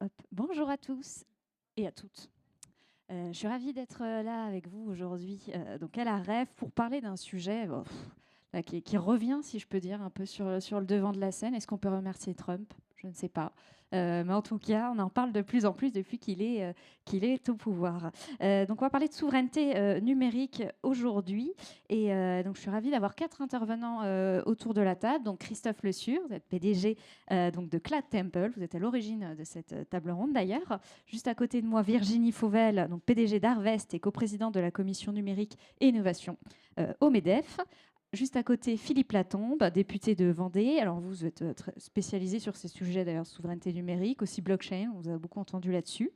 Hop. Bonjour à tous et à toutes. Je suis ravie d'être là avec vous aujourd'hui, donc à la REF, pour parler d'un sujet là, qui revient, si je peux dire, un peu sur le devant de la scène. Est-ce qu'on peut remercier Trump? Je ne sais pas. Mais en tout cas, on en parle de plus en plus depuis qu'il est au pouvoir. Donc on va parler de souveraineté numérique aujourd'hui. Et donc je suis ravie d'avoir 4 intervenants autour de la table. Donc Christophe Le Sur, vous êtes PDG donc de Cloud Temple. Vous êtes à l'origine de cette table ronde d'ailleurs. Juste à côté de moi, Virginie Fauvel, donc PDG d'Arvest et coprésidente de la commission numérique et innovation au MEDEF. Juste à côté, Philippe Latombe, député de Vendée. Alors vous êtes spécialisé sur ces sujets d'ailleurs, souveraineté numérique, aussi blockchain, on vous a beaucoup entendu là-dessus.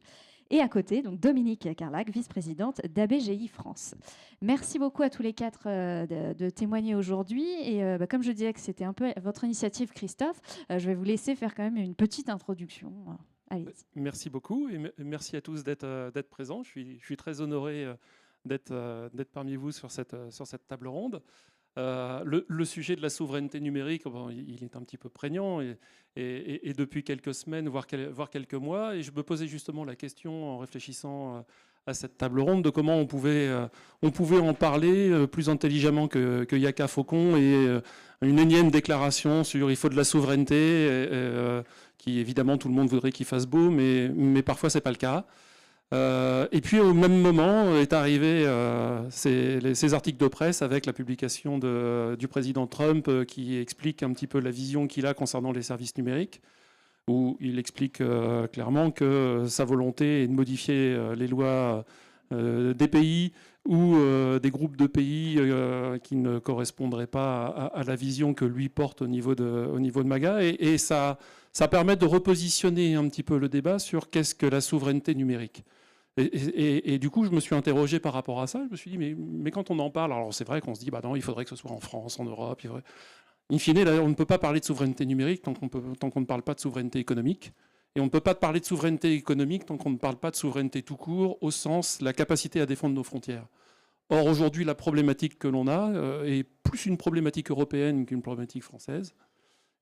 Et à côté, donc Dominique Carlac, vice-présidente d'ABGI France. Merci beaucoup à tous les quatre de témoigner aujourd'hui. Et comme je disais que c'était un peu votre initiative, Christophe, je vais vous laisser faire quand même une petite introduction. Allez. Merci beaucoup et merci à tous d'être présents. Je suis très honoré d'être parmi vous sur cette table ronde. Le sujet de la souveraineté numérique, bon, il est un petit peu prégnant et depuis quelques semaines, voire quelques mois. Et je me posais justement la question en réfléchissant à cette table ronde de comment on pouvait en parler plus intelligemment que Yaka Faucon et une énième déclaration sur il faut de la souveraineté, qui évidemment tout le monde voudrait qu'il fasse beau, mais parfois c'est pas le cas. Et puis au même moment est arrivé ces articles de presse avec la publication du président Trump qui explique un petit peu la vision qu'il a concernant les services numériques, où il explique clairement que sa volonté est de modifier les lois des pays ou des groupes de pays qui ne correspondraient pas à la vision que lui porte au niveau de MAGA. Et ça permet de repositionner un petit peu le débat sur qu'est-ce que la souveraineté numérique. Et du coup, je me suis interrogé par rapport à ça. Je me suis dit, mais quand on en parle, alors c'est vrai qu'on se dit, bah non, il faudrait que ce soit en France, en Europe. In fine, on ne peut pas parler de souveraineté numérique tant qu'on ne parle pas de souveraineté économique. Et on ne peut pas parler de souveraineté économique tant qu'on ne parle pas de souveraineté tout court, au sens la capacité à défendre nos frontières. Or, aujourd'hui, la problématique que l'on a est plus une problématique européenne qu'une problématique française.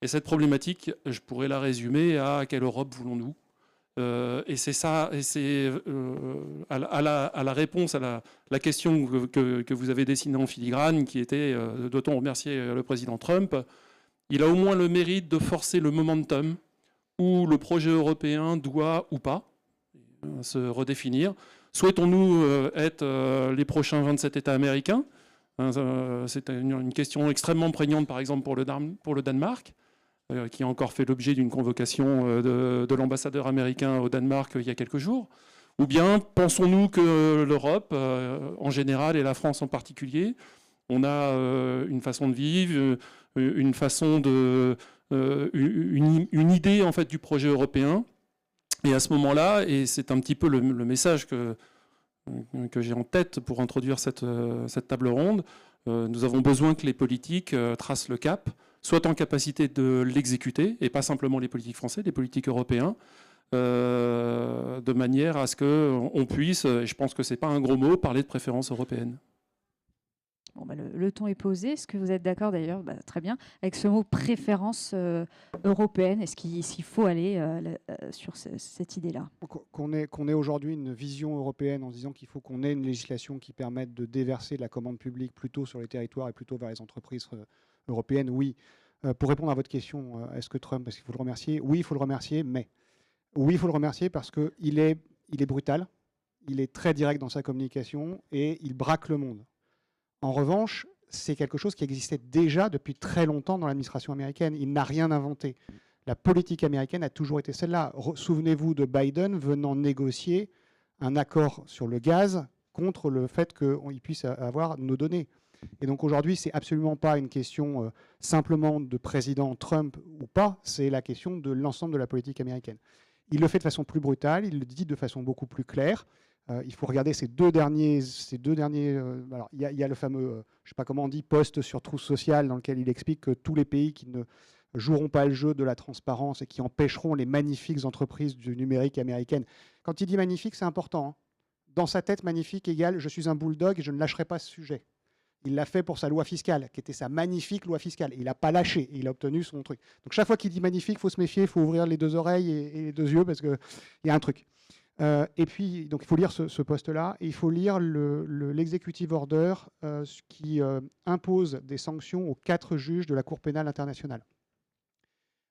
Et cette problématique, je pourrais la résumer à quelle Europe voulons-nous ? Et c'est ça, et c'est à la réponse à la question que vous avez dessinée en filigrane, qui était doit-on remercier le président Trump? Il a au moins le mérite de forcer le momentum où le projet européen doit ou pas se redéfinir. Souhaitons-nous être les prochains 27 États américains? C'est une question extrêmement prégnante, par exemple, pour le Danemark, qui a encore fait l'objet d'une convocation de l'ambassadeur américain au Danemark il y a quelques jours. Ou bien pensons-nous que l'Europe, en général, et la France en particulier, on a une façon de vivre, une façon une idée en fait du projet européen. Et à ce moment-là, et c'est un petit peu le message que j'ai en tête pour introduire cette table ronde, nous avons besoin que les politiques tracent le cap, soient en capacité de l'exécuter, et pas simplement les politiques français, les politiques européens, de manière à ce qu'on puisse, et je pense que ce n'est pas un gros mot, parler de préférence européenne. Bon, le ton est posé. Est-ce que vous êtes d'accord d'ailleurs, très bien, avec ce mot préférence européenne? Est-ce qu'il faut aller sur cette idée-là? Qu'on ait aujourd'hui une vision européenne en se disant qu'il faut qu'on ait une législation qui permette de déverser la commande publique plutôt sur les territoires et plutôt vers les entreprises européennes, oui. Pour répondre à votre question, est-ce que Trump, est-ce qu'il faut le remercier? Oui, il faut le remercier, mais oui, il faut le remercier parce qu'il est brutal, il est très direct dans sa communication et il braque le monde. En revanche, c'est quelque chose qui existait déjà depuis très longtemps dans l'administration américaine. Il n'a rien inventé. La politique américaine a toujours été celle-là. Souvenez-vous de Biden venant négocier un accord sur le gaz contre le fait qu'il puisse avoir nos données. Et donc aujourd'hui, ce n'est absolument pas une question simplement de président Trump ou pas, c'est la question de l'ensemble de la politique américaine. Il le fait de façon plus brutale, il le dit de façon beaucoup plus claire. Il faut regarder ces deux derniers alors, il y a le fameux, je ne sais pas comment on dit, post sur Truth Social, dans lequel il explique que tous les pays qui ne joueront pas le jeu de la transparence et qui empêcheront les magnifiques entreprises du numérique américaines. Quand il dit magnifique, c'est important. Hein. Dans sa tête, magnifique égale je suis un bulldog et je ne lâcherai pas ce sujet. Il l'a fait pour sa loi fiscale, qui était sa magnifique loi fiscale. Il n'a pas lâché, et il a obtenu son truc. Donc chaque fois qu'il dit magnifique, il faut se méfier, il faut ouvrir les deux oreilles et les deux yeux, parce qu'il y a un truc. Et puis, donc, il faut lire ce poste-là, et il faut lire l'executive order qui impose des sanctions aux 4 juges de la Cour pénale internationale,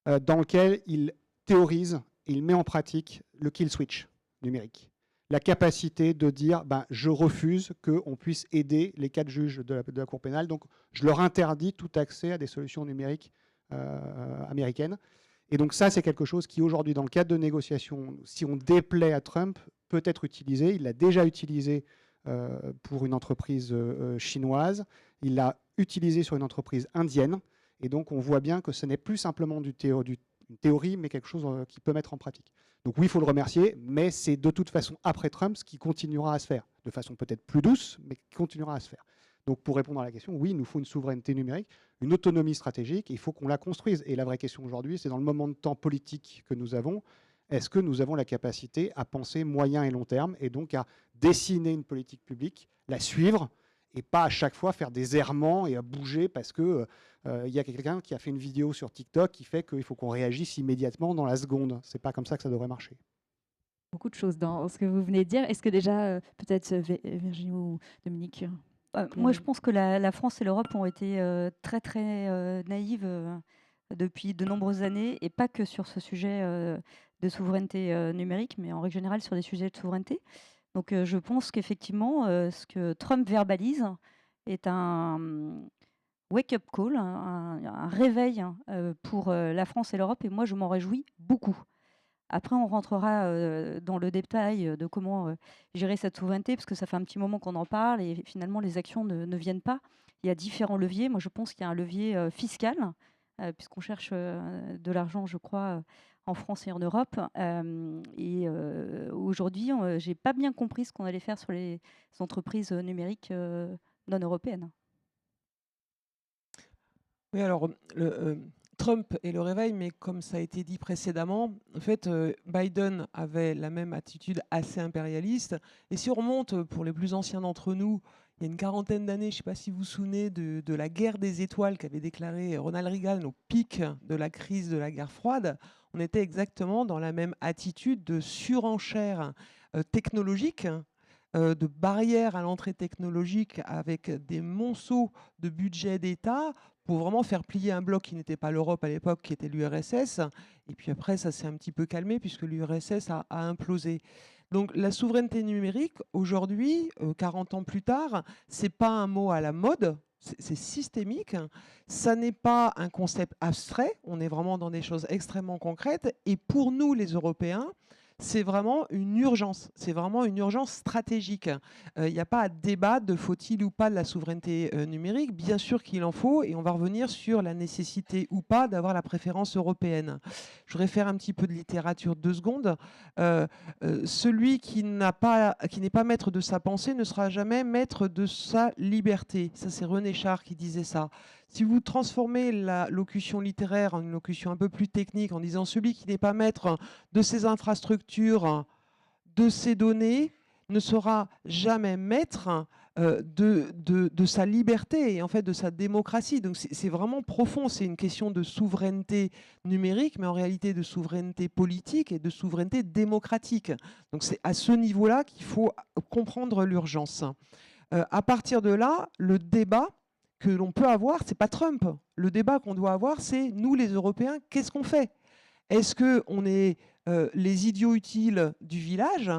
dans lequel il théorise, il met en pratique le kill switch numérique. La capacité de dire je refuse qu'on puisse aider les 4 juges de la Cour pénale, donc je leur interdis tout accès à des solutions numériques américaines. Et donc ça, c'est quelque chose qui aujourd'hui, dans le cadre de négociations, si on déplaît à Trump, peut être utilisé. Il l'a déjà utilisé pour une entreprise chinoise, il l'a utilisé sur une entreprise indienne, et donc on voit bien que ce n'est plus simplement une théorie, mais quelque chose qui peut mettre en pratique. Donc oui, il faut le remercier, mais c'est de toute façon après Trump ce qui continuera à se faire, de façon peut-être plus douce, mais qui continuera à se faire. Donc pour répondre à la question, oui, il nous faut une souveraineté numérique, une autonomie stratégique, et il faut qu'on la construise. Et la vraie question aujourd'hui, c'est dans le moment de temps politique que nous avons, est-ce que nous avons la capacité à penser moyen et long terme, et donc à dessiner une politique publique, la suivre, et pas à chaque fois faire des errements et à bouger parce que y a quelqu'un qui a fait une vidéo sur TikTok qui fait qu'il faut qu'on réagisse immédiatement dans la seconde. C'est pas comme ça que ça devrait marcher. Beaucoup de choses dans ce que vous venez de dire. Est-ce que déjà, peut-être Virginie ou Dominique moi, je pense que la France et l'Europe ont été très, très naïves depuis de nombreuses années, et pas que sur ce sujet de souveraineté numérique, mais en règle générale sur des sujets de souveraineté. Donc, je pense qu'effectivement, ce que Trump verbalise est un wake-up call, un réveil pour la France et l'Europe, et moi, je m'en réjouis beaucoup. Après, on rentrera dans le détail de comment gérer cette souveraineté, parce que ça fait un petit moment qu'on en parle et finalement, les actions ne viennent pas. Il y a différents leviers. Moi, je pense qu'il y a un levier fiscal, puisqu'on cherche de l'argent, je crois, en France et en Europe. Et aujourd'hui, je n'ai pas bien compris ce qu'on allait faire sur les entreprises numériques non européennes. Oui, alors, Trump et le réveil, mais comme ça a été dit précédemment, en fait, Biden avait la même attitude assez impérialiste. Et si on remonte, pour les plus anciens d'entre nous, il y a une quarantaine d'années, je ne sais pas si vous vous souvenez de la guerre des étoiles qu'avait déclaré Ronald Reagan au pic de la crise de la guerre froide, on était exactement dans la même attitude de surenchère technologique, de barrières à l'entrée technologique avec des monceaux de budget d'État pour vraiment faire plier un bloc qui n'était pas l'Europe à l'époque, qui était l'URSS. Et puis après, ça s'est un petit peu calmé puisque l'URSS a implosé. Donc la souveraineté numérique, aujourd'hui, 40 ans plus tard, c'est pas un mot à la mode, c'est systémique. Ça n'est pas un concept abstrait, on est vraiment dans des choses extrêmement concrètes. Et pour nous, les Européens, c'est vraiment une urgence, c'est vraiment une urgence stratégique. Il n'y a pas à débattre de faut-il ou pas de la souveraineté numérique. Bien sûr qu'il en faut, et on va revenir sur la nécessité ou pas d'avoir la préférence européenne. Je voudrais faire un petit peu de littérature 2 secondes. Celui qui n'est pas maître de sa pensée ne sera jamais maître de sa liberté. Ça, c'est René Char qui disait ça. Si vous transformez la locution littéraire en une locution un peu plus technique, en disant celui qui n'est pas maître de ses infrastructures, de ses données, ne sera jamais maître de sa liberté et en fait de sa démocratie. Donc c'est vraiment profond, c'est une question de souveraineté numérique, mais en réalité de souveraineté politique et de souveraineté démocratique. Donc c'est à ce niveau-là qu'il faut comprendre l'urgence. À partir de là, le débat que l'on peut avoir, c'est pas Trump. Le débat qu'on doit avoir, c'est nous les Européens, qu'est-ce qu'on fait? Est-ce qu'on est les idiots utiles du village,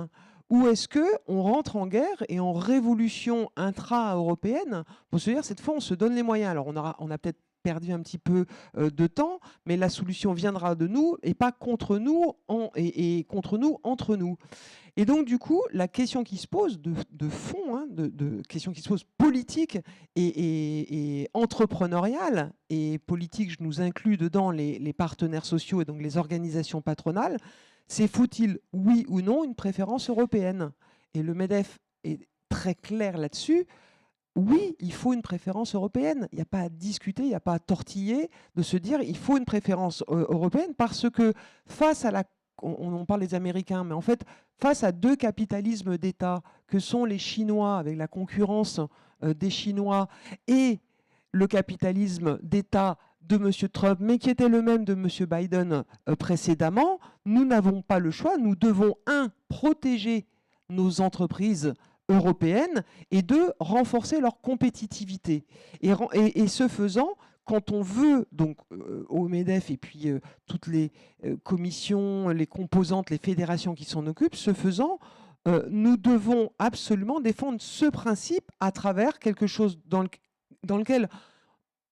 ou est-ce qu'on rentre en guerre et en révolution intra-européenne pour se dire cette fois on se donne les moyens? Alors on a peut-être perdu un petit peu de temps, mais la solution viendra de nous et pas contre nous et contre nous entre nous. Et donc, du coup, la question qui se pose de fond, hein, question qui se pose politique et entrepreneuriale, et politique, je nous inclus dedans les partenaires sociaux et donc les organisations patronales, c'est faut-il, oui ou non, une préférence européenne? Et le MEDEF est très clair là-dessus. Oui, il faut une préférence européenne. Il n'y a pas à discuter, il n'y a pas à tortiller de se dire il faut une préférence européenne parce que face à on parle des Américains, mais en fait, face à 2 capitalismes d'État que sont les Chinois avec la concurrence des Chinois et le capitalisme d'État de M. Trump, mais qui était le même de M. Biden précédemment, nous n'avons pas le choix. Nous devons, protéger nos entreprises européennes et renforcer leur compétitivité. Et ce faisant, quand on veut, donc au MEDEF et puis toutes les commissions, les composantes, les fédérations qui s'en occupent, ce faisant, nous devons absolument défendre ce principe à travers quelque chose dans lequel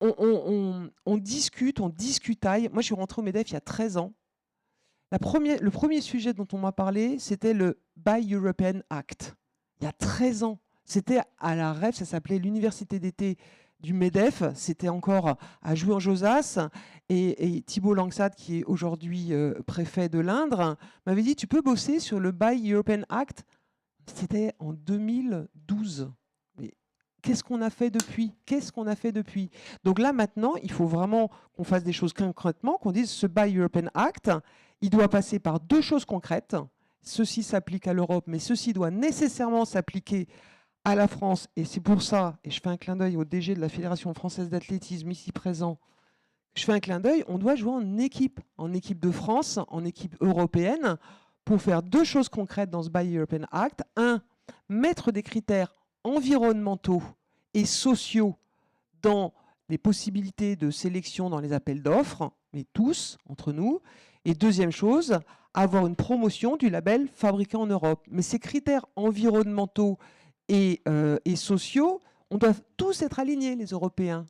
on discute, on discutaille. Moi, je suis rentrée au MEDEF il y a 13 ans. Le premier sujet dont on m'a parlé, c'était le Buy European Act. Il y a 13 ans. C'était à la REF, ça s'appelait l'Université d'été du MEDEF. C'était encore à Jouy-en-Josas. Et Thibault Langsat, qui est aujourd'hui préfet de l'Indre, m'avait dit « Tu peux bosser sur le Buy European Act ». C'était en 2012. Qu'est-ce qu'on a fait depuis? Qu'est-ce qu'on a fait depuis? Donc là, maintenant, il faut vraiment qu'on fasse des choses concrètement, qu'on dise ce Buy European Act, il doit passer par deux choses concrètes. Ceci s'applique à l'Europe, mais ceci doit nécessairement s'appliquer à la France. Et c'est pour ça, et je fais un clin d'œil au DG de la Fédération française d'athlétisme ici présent, je fais un clin d'œil, on doit jouer en équipe de France, en équipe européenne, pour faire deux choses concrètes dans ce Buy European Act. Mettre des critères environnementaux et sociaux dans les possibilités de sélection dans les appels d'offres, mais tous, entre nous. Et deuxième chose, avoir une promotion du label fabriqué en Europe. Mais ces critères environnementaux et sociaux, on doit tous être alignés, les Européens.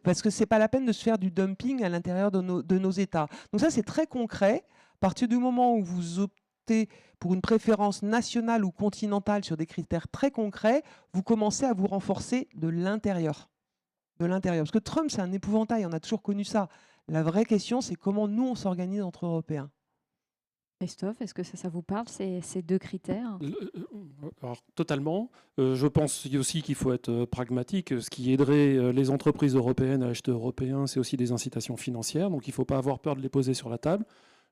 Parce que ce n'est pas la peine de se faire du dumping à l'intérieur de nos États. Donc ça, c'est très concret. À partir du moment où vous optez pour une préférence nationale ou continentale sur des critères très concrets, vous commencez à vous renforcer de l'intérieur. Parce que Trump, c'est un épouvantail, on a toujours connu ça. La vraie question, c'est comment nous, on s'organise entre Européens. Christophe, est-ce que ça vous parle, ces deux critères? Alors, totalement. Je pense aussi qu'il faut être pragmatique. Ce qui aiderait les entreprises européennes à acheter européen, c'est aussi des incitations financières. Donc, il ne faut pas avoir peur de les poser sur la table.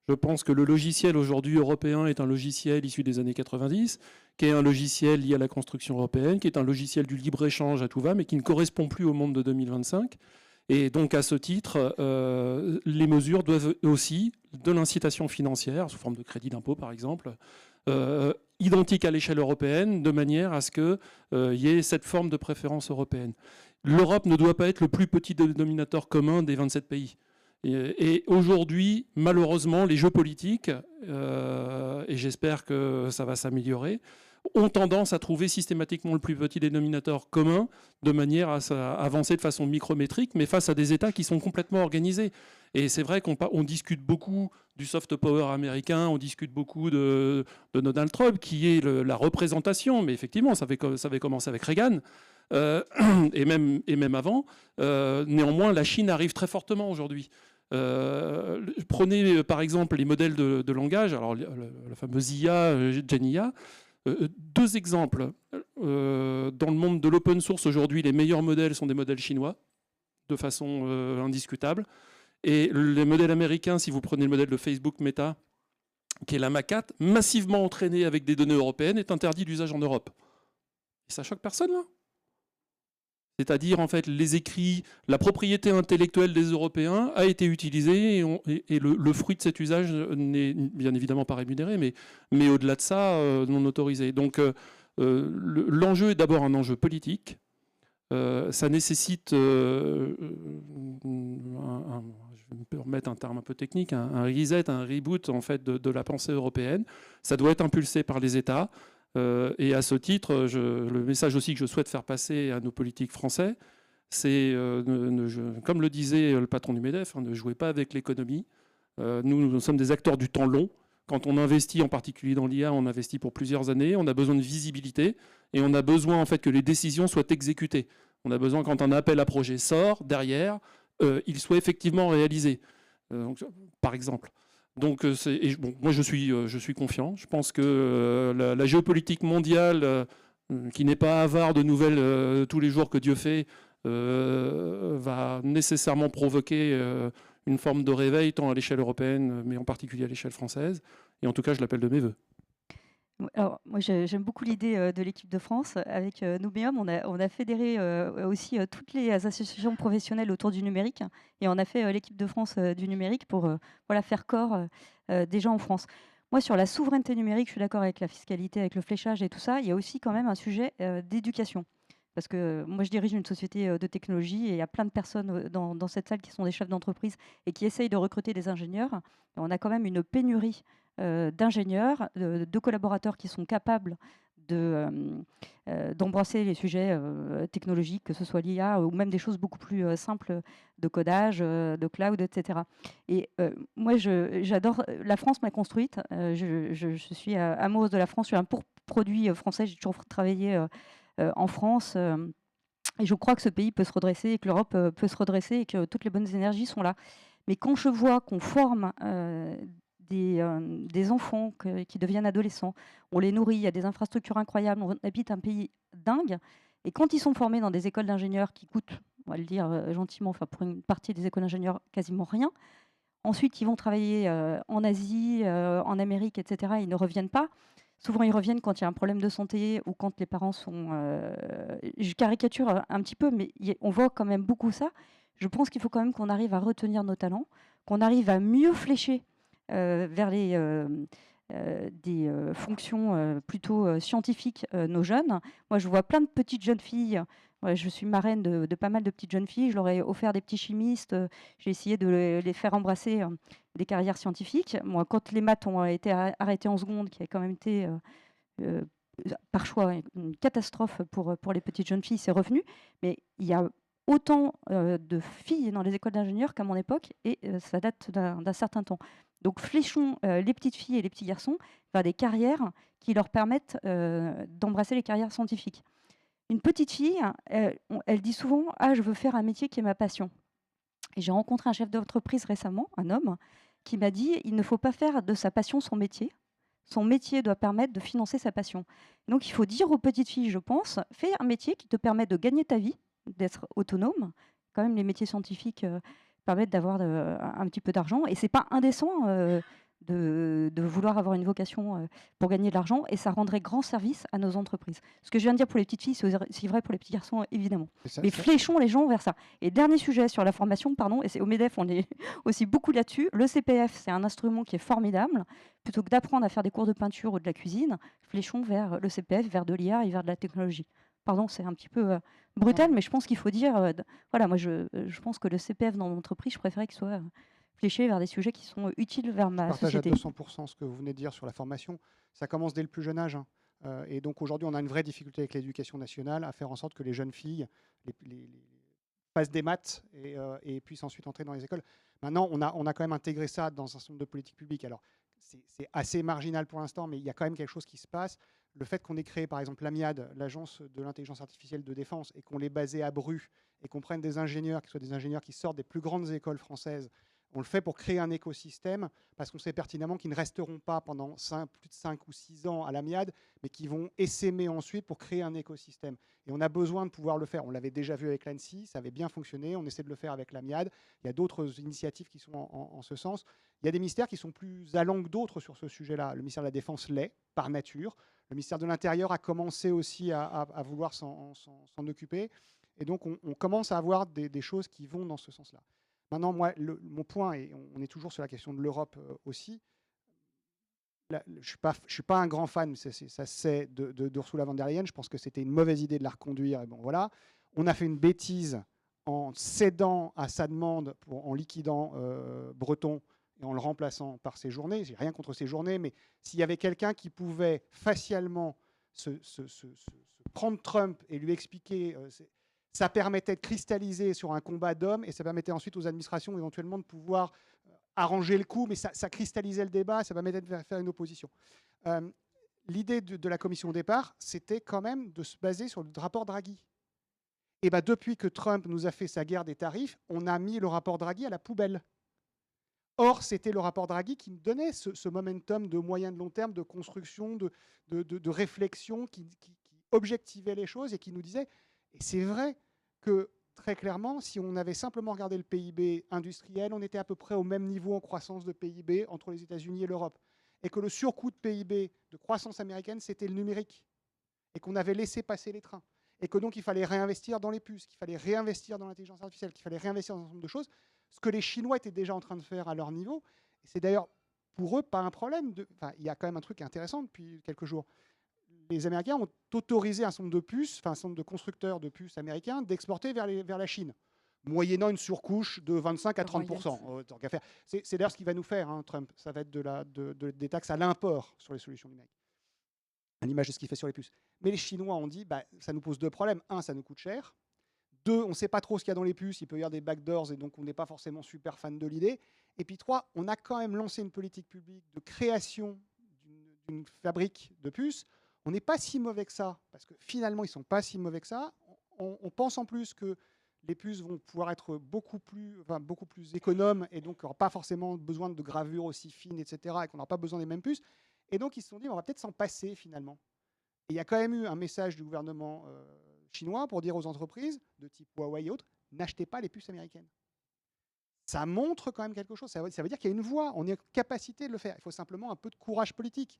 Je pense que le logiciel aujourd'hui européen est un logiciel issu des années 90, qui est un logiciel lié à la construction européenne, qui est un logiciel du libre-échange à tout va, mais qui ne correspond plus au monde de 2025. Et donc, à ce titre, les mesures doivent aussi de l'incitation financière, sous forme de crédit d'impôt par exemple, identique à l'échelle européenne, de manière à ce qu'il y ait cette forme de préférence européenne. L'Europe ne doit pas être le plus petit dénominateur commun des 27 pays. Et aujourd'hui, malheureusement, les jeux politiques, et j'espère que ça va s'améliorer, ont tendance à trouver systématiquement le plus petit dénominateur commun de manière à avancer de façon micrométrique, mais face à des États qui sont complètement organisés. Et c'est vrai qu'on discute beaucoup du soft power américain, on discute beaucoup de Donald Trump, qui est la représentation, mais effectivement, ça avait commencé avec Reagan, et même avant. Néanmoins, la Chine arrive très fortement aujourd'hui. Prenez par exemple les modèles de langage, alors la fameuse IA, GenIA. Deux exemples. Dans le monde de l'open source aujourd'hui, les meilleurs modèles sont des modèles chinois, de façon indiscutable. Et les modèles américains, si vous prenez le modèle de Facebook Meta, qui est la Mac4, massivement entraîné avec des données européennes, est interdit d'usage en Europe. Et ça choque personne, là. C'est-à-dire, en fait, les écrits, la propriété intellectuelle des Européens a été utilisée et le fruit de cet usage n'est bien évidemment pas rémunéré, mais au-delà de ça, non autorisé. Donc, l'enjeu est d'abord un enjeu politique. Ça nécessite, je vais me remettre un terme un peu technique, un reset, un reboot en fait, de la pensée européenne. Ça doit être impulsé par les États. Et à ce titre, le message aussi que je souhaite faire passer à nos politiques français, c'est, comme le disait le patron du MEDEF, ne jouez pas avec l'économie. Nous sommes des acteurs du temps long. Quand on investit, en particulier dans l'IA, on investit pour plusieurs années. On a besoin de visibilité et on a besoin en fait, que les décisions soient exécutées. On a besoin, quand un appel à projet sort, derrière, il soit effectivement réalisé, par exemple. Donc, moi, je suis confiant. Je pense que la géopolitique mondiale, qui n'est pas avare de nouvelles tous les jours que Dieu fait, va nécessairement provoquer une forme de réveil, tant à l'échelle européenne, mais en particulier à l'échelle française. Et en tout cas, je l'appelle de mes voeux. Alors, moi, j'aime beaucoup l'idée de l'équipe de France. Avec Nouméum, on a fédéré aussi toutes les associations professionnelles autour du numérique. Et on a fait l'équipe de France du numérique pour voilà, faire corps des gens en France. Moi, sur la souveraineté numérique, je suis d'accord avec la fiscalité, avec le fléchage et tout ça. Il y a aussi quand même un sujet d'éducation. Parce que moi, je dirige une société de technologie et il y a plein de personnes dans cette salle qui sont des chefs d'entreprise et qui essayent de recruter des ingénieurs. Et on a quand même une pénurie d'ingénieurs, de collaborateurs qui sont capables d'embrasser les sujets technologiques, que ce soit l'IA ou même des choses beaucoup plus simples de codage, de cloud, etc. Et moi, j'adore. La France m'a construite. Je suis amoureuse de la France. Je suis un pur produit français. J'ai toujours travaillé en France. Et je crois que ce pays peut se redresser et que l'Europe peut se redresser et que toutes les bonnes énergies sont là. Mais quand je vois qu'on forme des enfants qui deviennent adolescents, on les nourrit, il y a des infrastructures incroyables, on habite un pays dingue, et quand ils sont formés dans des écoles d'ingénieurs qui coûtent, on va le dire gentiment, enfin pour une partie des écoles d'ingénieurs, quasiment rien, ensuite ils vont travailler en Asie, en Amérique, etc., ils ne reviennent pas. Souvent, ils reviennent quand il y a un problème de santé ou quand les parents sont... je caricature un petit peu, mais on voit quand même beaucoup ça. Je pense qu'il faut quand même qu'on arrive à retenir nos talents, qu'on arrive à mieux flécher vers des fonctions plutôt scientifiques nos jeunes. Moi, je vois plein de petites jeunes filles. Ouais, je suis marraine de pas mal de petites jeunes filles. Je leur ai offert des petits chimistes. J'ai essayé de les faire embrasser des carrières scientifiques. Moi, quand les maths ont été arrêtées en seconde, qui a quand même été euh, par choix une catastrophe pour les petites jeunes filles, c'est revenu. Mais il y a autant de filles dans les écoles d'ingénieurs qu'à mon époque, et ça date d'un certain temps. Donc fléchons les petites filles et les petits garçons vers des carrières qui leur permettent d'embrasser les carrières scientifiques. Une petite fille, elle dit souvent « Ah, je veux faire un métier qui est ma passion ». Et j'ai rencontré un chef d'entreprise récemment, un homme, qui m'a dit « Il ne faut pas faire de sa passion son métier. Son métier doit permettre de financer sa passion. » Donc il faut dire aux petites filles, je pense, fais un métier qui te permet de gagner ta vie, d'être autonome. Quand même, les métiers scientifiques permettent d'avoir un petit peu d'argent. Et c'est pas indécent de vouloir avoir une vocation pour gagner de l'argent. Et ça rendrait grand service à nos entreprises. Ce que je viens de dire pour les petites filles, c'est aussi vrai pour les petits garçons, évidemment. Mais fléchons les gens vers ça. Et dernier sujet sur la formation, pardon, et c'est au MEDEF, on est aussi beaucoup là-dessus. Le CPF, c'est un instrument qui est formidable. Plutôt que d'apprendre à faire des cours de peinture ou de la cuisine, fléchons vers le CPF, vers de l'IA et vers de la technologie. Pardon, c'est un petit peu brutal, mais je pense qu'il faut dire... voilà, moi, je pense que le CPF dans l'entreprise, je préférais qu'il soit fléché vers des sujets qui sont utiles vers ma société. Je partage à 200% ce que vous venez de dire sur la formation. Ça commence dès le plus jeune âge. Hein. Et donc aujourd'hui, on a une vraie difficulté avec l'éducation nationale à faire en sorte que les jeunes filles fassent des maths et puissent ensuite entrer dans les écoles. Maintenant, on a quand même intégré ça dans un certain nombre de politiques publiques. Alors, c'est assez marginal pour l'instant, mais il y a quand même quelque chose qui se passe. Le fait qu'on ait créé, par exemple, l'AMIAD, l'Agence de l'intelligence artificielle de défense, et qu'on l'ait basé à Bru, et qu'on prenne des ingénieurs, qui soient des ingénieurs qui sortent des plus grandes écoles françaises, on le fait pour créer un écosystème, parce qu'on sait pertinemment qu'ils ne resteront pas pendant plus de 5 ou 6 ans à l'AMIAD, mais qu'ils vont essaimer ensuite pour créer un écosystème. Et on a besoin de pouvoir le faire. On l'avait déjà vu avec l'ANSSI, ça avait bien fonctionné, on essaie de le faire avec l'AMIAD. Il y a d'autres initiatives qui sont en ce sens. Il y a des ministères qui sont plus allants que d'autres sur ce sujet-là. Le ministère de la Défense l'est, par nature. Le ministère de l'Intérieur a commencé aussi à vouloir s'en occuper. Et donc, on commence à avoir des choses qui vont dans ce sens-là. Maintenant, moi, mon point, et on est toujours sur la question de l'Europe aussi, je ne suis pas un grand fan, ça c'est d'Ursula von der Leyen. Je pense que c'était une mauvaise idée de la reconduire. Et bon, voilà. On a fait une bêtise en cédant à sa demande, en liquidant Breton et en le remplaçant par ses journées. J'ai rien contre ses journées, mais s'il y avait quelqu'un qui pouvait facialement se prendre Trump et lui expliquer... ça permettait de cristalliser sur un combat d'hommes et ça permettait ensuite aux administrations éventuellement de pouvoir arranger le coup, mais ça cristallisait le débat, ça permettait de faire une opposition. L'idée de la commission au départ, c'était quand même de se baser sur le rapport Draghi. Et ben, depuis que Trump nous a fait sa guerre des tarifs, on a mis le rapport Draghi à la poubelle. Or, c'était le rapport Draghi qui nous donnait ce momentum de moyen de long terme, de construction, de réflexion, qui objectivait les choses et qui nous disait, et c'est vrai que très clairement, si on avait simplement regardé le PIB industriel, on était à peu près au même niveau en croissance de PIB entre les États-Unis et l'Europe. et que le surcoût de PIB, de croissance américaine, c'était le numérique, et qu'on avait laissé passer les trains, et que donc il fallait réinvestir dans les puces, qu'il fallait réinvestir dans l'intelligence artificielle, qu'il fallait réinvestir dans un certain nombre de choses, ce que les Chinois étaient déjà en train de faire à leur niveau. Et c'est d'ailleurs pour eux pas un problème. Il y a quand même un truc intéressant depuis quelques jours. Les Américains ont autorisé un certain nombre de puces, un certain nombre de constructeurs de puces américains d'exporter vers la Chine, moyennant une surcouche de 25 à 30%. Tant qu'à faire. C'est d'ailleurs ce qu'il va nous faire, hein, Trump. Ça va être des taxes à l'import sur les solutions numériques, à l'image de ce qu'il fait sur les puces. Mais les Chinois ont dit, ça nous pose deux problèmes. Un, ça nous coûte cher. Deux, on ne sait pas trop ce qu'il y a dans les puces. Il peut y avoir des backdoors et donc on n'est pas forcément super fan de l'idée. Et puis trois, on a quand même lancé une politique publique de création d'une fabrique de puces. On n'est pas si mauvais que ça, parce que finalement, ils ne sont pas si mauvais que ça. On pense en plus que les puces vont pouvoir être beaucoup plus économes et donc on n'aura pas forcément besoin de gravures aussi fines, etc. et qu'on n'aura pas besoin des mêmes puces. Et donc, ils se sont dit, on va peut-être s'en passer finalement. Et il y a quand même eu un message du gouvernement chinois pour dire aux entreprises de type Huawei et autres, n'achetez pas les puces américaines. Ça montre quand même quelque chose. Ça veut dire qu'il y a une voie, on est en capacité de le faire. Il faut simplement un peu de courage politique.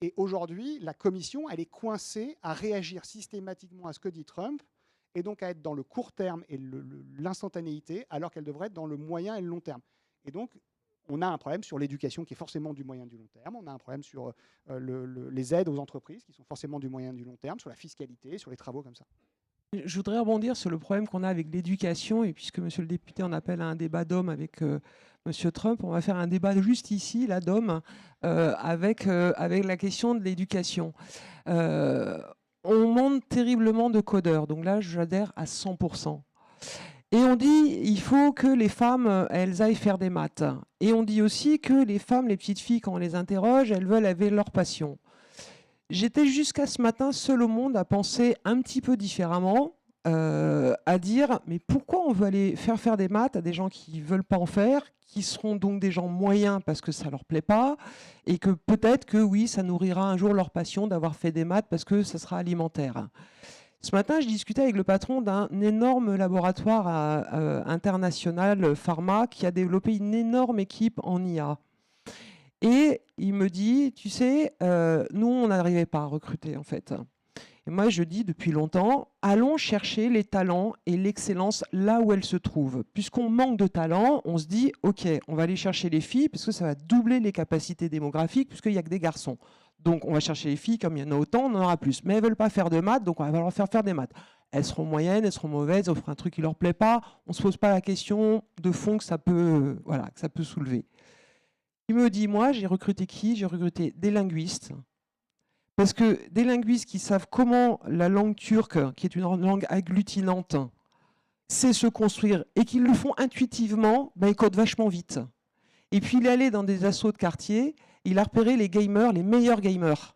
Et aujourd'hui, la Commission, elle est coincée à réagir systématiquement à ce que dit Trump, et donc à être dans le court terme et l'instantanéité, alors qu'elle devrait être dans le moyen et le long terme. Et donc, on a un problème sur l'éducation qui est forcément du moyen et du long terme, on a un problème sur les aides aux entreprises qui sont forcément du moyen et du long terme, sur la fiscalité, sur les travaux comme ça. Je voudrais rebondir sur le problème qu'on a avec l'éducation, et puisque monsieur le député en appelle à un débat d'hommes avec monsieur Trump, on va faire un débat juste ici, là, d'hommes, avec la question de l'éducation. On manque terriblement de codeurs, donc là, j'adhère à 100%. Et on dit il faut que les femmes, elles aillent faire des maths. Et on dit aussi que les femmes, les petites filles, quand on les interroge, elles veulent avoir leur passion. J'étais jusqu'à ce matin seule au monde à penser un petit peu différemment, à dire mais pourquoi on veut aller faire des maths à des gens qui ne veulent pas en faire, qui seront donc des gens moyens parce que ça ne leur plaît pas, et que peut-être que oui, ça nourrira un jour leur passion d'avoir fait des maths parce que ça sera alimentaire. Ce matin, je discutais avec le patron d'un énorme laboratoire international pharma qui a développé une énorme équipe en IA. Et il me dit, tu sais, nous, on n'arrivait pas à recruter, en fait. Et moi, je dis depuis longtemps, allons chercher les talents et l'excellence là où elles se trouvent. Puisqu'on manque de talents, on se dit, OK, on va aller chercher les filles, parce que ça va doubler les capacités démographiques, puisqu'il n'y a que des garçons. Donc, on va chercher les filles, comme il y en a autant, on en aura plus. Mais elles ne veulent pas faire de maths, donc on va leur faire des maths. Elles seront moyennes, elles seront mauvaises, elles feront un truc qui ne leur plaît pas. On ne se pose pas la question de fond que ça peut soulever. Il me dit, moi, j'ai recruté qui? J'ai recruté des linguistes. Parce que des linguistes qui savent comment la langue turque, qui est une langue agglutinante, sait se construire et qui le font intuitivement, ils codent vachement vite. Et puis il est allé dans des assos de quartier, il a repéré les gamers, les meilleurs gamers.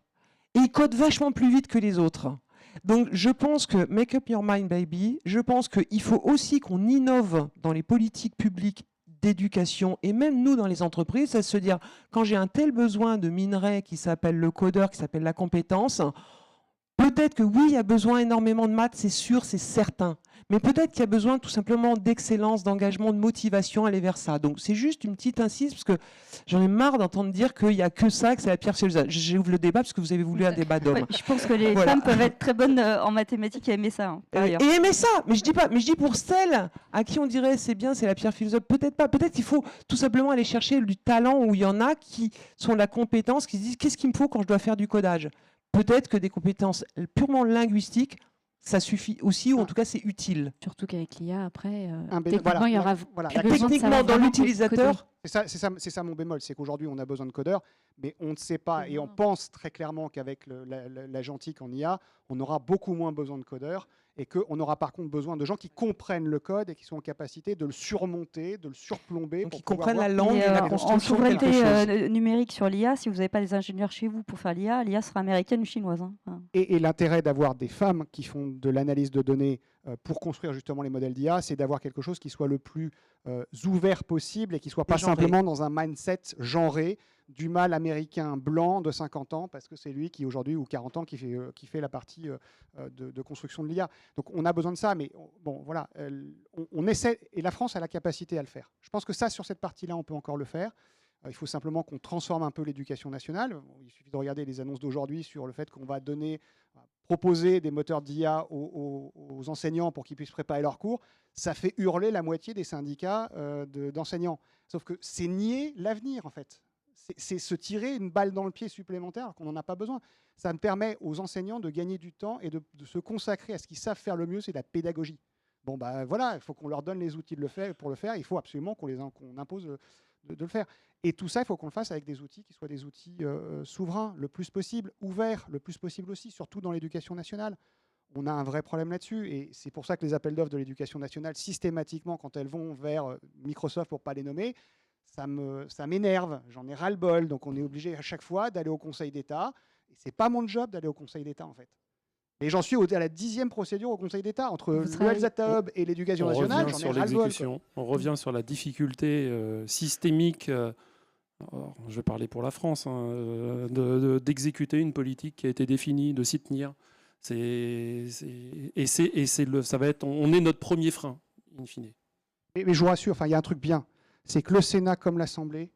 Et ils codent vachement plus vite que les autres. Donc je pense que make up your mind baby, je pense qu'il faut aussi qu'on innove dans les politiques publiques d'éducation et même nous dans les entreprises, c'est se dire quand j'ai un tel besoin de minerai qui s'appelle le codeur, qui s'appelle la compétence, peut-être que oui, il y a besoin énormément de maths, c'est sûr, c'est certain. Mais peut-être qu'il y a besoin tout simplement d'excellence, d'engagement, de motivation à aller vers ça. Donc c'est juste une petite insiste, parce que j'en ai marre d'entendre dire qu'il n'y a que ça, que c'est la pierre sur le visage. J'ouvre le débat parce que vous avez voulu un débat d'hommes. Ouais, je pense que les femmes peuvent être très bonnes en mathématiques et aimer ça. Hein, et aimer ça, mais je dis pour celles à qui on dirait c'est bien, c'est la pierre philosophe, peut-être pas. Peut-être qu'il faut tout simplement aller chercher du talent où il y en a qui sont la compétence, qui se disent qu'est-ce qu'il me faut quand je dois faire du codage. Peut-être que des compétences purement linguistiques, ça suffit aussi, ou en tout cas c'est utile. Surtout qu'avec l'IA, après, techniquement, il y aura techniquement dans l'utilisateur. C'est ça mon bémol, c'est qu'aujourd'hui on a besoin de codeurs, mais on ne sait pas, et on pense très clairement qu'avec l'agentique en IA, on aura beaucoup moins besoin de codeurs, et qu'on aura par contre besoin de gens qui comprennent le code et qui sont en capacité de le surmonter, de le surplomber. Donc qui comprennent la langue et la construction. En souveraineté numérique sur l'IA, si vous n'avez pas des ingénieurs chez vous pour faire l'IA sera américaine ou chinoise. Hein. Et l'intérêt d'avoir des femmes qui font de l'analyse de données pour construire justement les modèles d'IA, c'est d'avoir quelque chose qui soit le plus ouvert possible et qui ne soit pas simplement dans un mindset genré du mâle américain blanc de 50 ans, parce que c'est lui qui aujourd'hui, ou 40 ans, qui fait la partie de construction de l'IA. Donc on a besoin de ça, mais bon, voilà, on essaie, et la France a la capacité à le faire. Je pense que ça, sur cette partie-là, on peut encore le faire. Il faut simplement qu'on transforme un peu l'éducation nationale. Il suffit de regarder les annonces d'aujourd'hui sur le fait qu'on va proposer des moteurs d'IA aux enseignants pour qu'ils puissent préparer leurs cours. Ça fait hurler la moitié des syndicats d'enseignants. Sauf que c'est nier l'avenir, en fait. C'est se tirer une balle dans le pied supplémentaire alors qu'on n'en a pas besoin. Ça me permet aux enseignants de gagner du temps et de se consacrer à ce qu'ils savent faire le mieux, c'est la pédagogie. Bon, bah voilà, il faut qu'on leur donne les outils pour le faire. Il faut absolument qu'on impose de le faire. Et tout ça, il faut qu'on le fasse avec des outils qui soient des outils souverains, le plus possible, ouverts, le plus possible aussi, surtout dans l'éducation nationale. On a un vrai problème là-dessus. Et c'est pour ça que les appels d'offres de l'éducation nationale, systématiquement, quand elles vont vers Microsoft, pour ne pas les nommer, ça m'énerve. J'en ai ras-le-bol. Donc on est obligé à chaque fois d'aller au Conseil d'État. Et ce n'est pas mon job d'aller au Conseil d'État, en fait. Et j'en suis à la 10e procédure au Conseil d'État. Entre l'UELSAT et l'éducation nationale, j'en ai ras-le-bol. On revient sur la difficulté systémique, je vais parler pour la France, hein, d'exécuter une politique qui a été définie, de s'y tenir. Ça va être, on est notre premier frein, in fine. Mais je vous rassure, il y a un truc bien, c'est que le Sénat comme l'Assemblée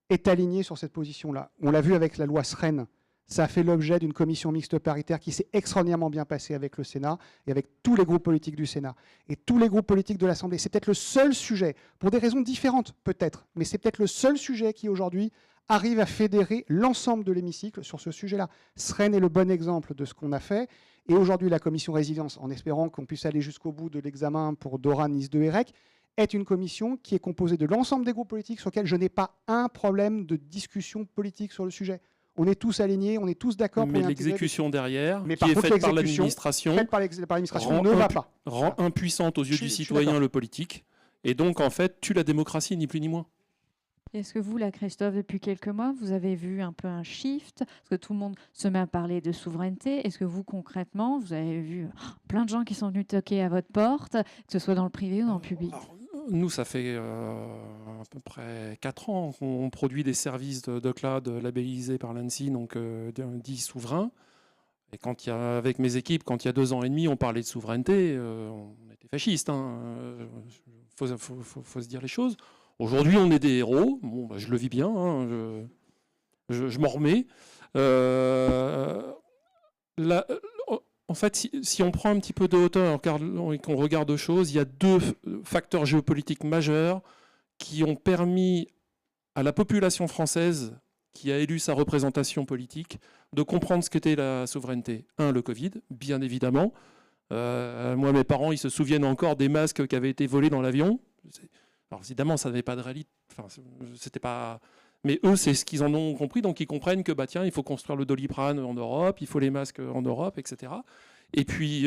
est aligné sur cette position-là. On l'a vu avec la loi SREN. Ça a fait l'objet d'une commission mixte paritaire qui s'est extraordinairement bien passée avec le Sénat et avec tous les groupes politiques du Sénat et tous les groupes politiques de l'Assemblée. C'est peut-être le seul sujet, pour des raisons différentes peut-être, mais c'est peut-être le seul sujet qui aujourd'hui arrive à fédérer l'ensemble de l'hémicycle sur ce sujet-là. SREN est le bon exemple de ce qu'on a fait. Et aujourd'hui, la commission résilience, en espérant qu'on puisse aller jusqu'au bout de l'examen pour Dora, Nice 2 et REC, est une commission qui est composée de l'ensemble des groupes politiques sur lesquels je n'ai pas un problème de discussion politique sur le sujet. On est tous alignés, on est tous d'accord. Mais l'exécution derrière, qui est faite par l'administration, ne va pas. Rend impuissante aux yeux du citoyen le politique, et donc en fait tue la démocratie, ni plus ni moins. Est-ce que vous, là, Christophe, depuis quelques mois, vous avez vu un peu un shift? Parce que tout le monde se met à parler de souveraineté. Est-ce que vous, concrètement, vous avez vu plein de gens qui sont venus toquer à votre porte, que ce soit dans le privé ou dans le public? Nous, ça fait à peu près 4 ans qu'on produit des services de cloud labellisés par l'ANSSI, donc dits souverains. Et quand avec mes équipes, quand il y a 2 ans et demi, on parlait de souveraineté, on était fascistes. Faut se dire les choses. Aujourd'hui, on est des héros. Bon, je le vis bien, je m'en remets. En fait, si on prend un petit peu de hauteur et qu'on regarde aux choses, il y a 2 facteurs géopolitiques majeurs qui ont permis à la population française, qui a élu sa représentation politique, de comprendre ce qu'était la souveraineté. 1, le Covid, bien évidemment. Moi, mes parents, ils se souviennent encore des masques qui avaient été volés dans l'avion. Alors évidemment, ça n'avait pas de réalité. Enfin, c'était pas... Mais eux, c'est ce qu'ils en ont compris. Donc ils comprennent que tiens, il faut construire le Doliprane en Europe, il faut les masques en Europe, etc. Et puis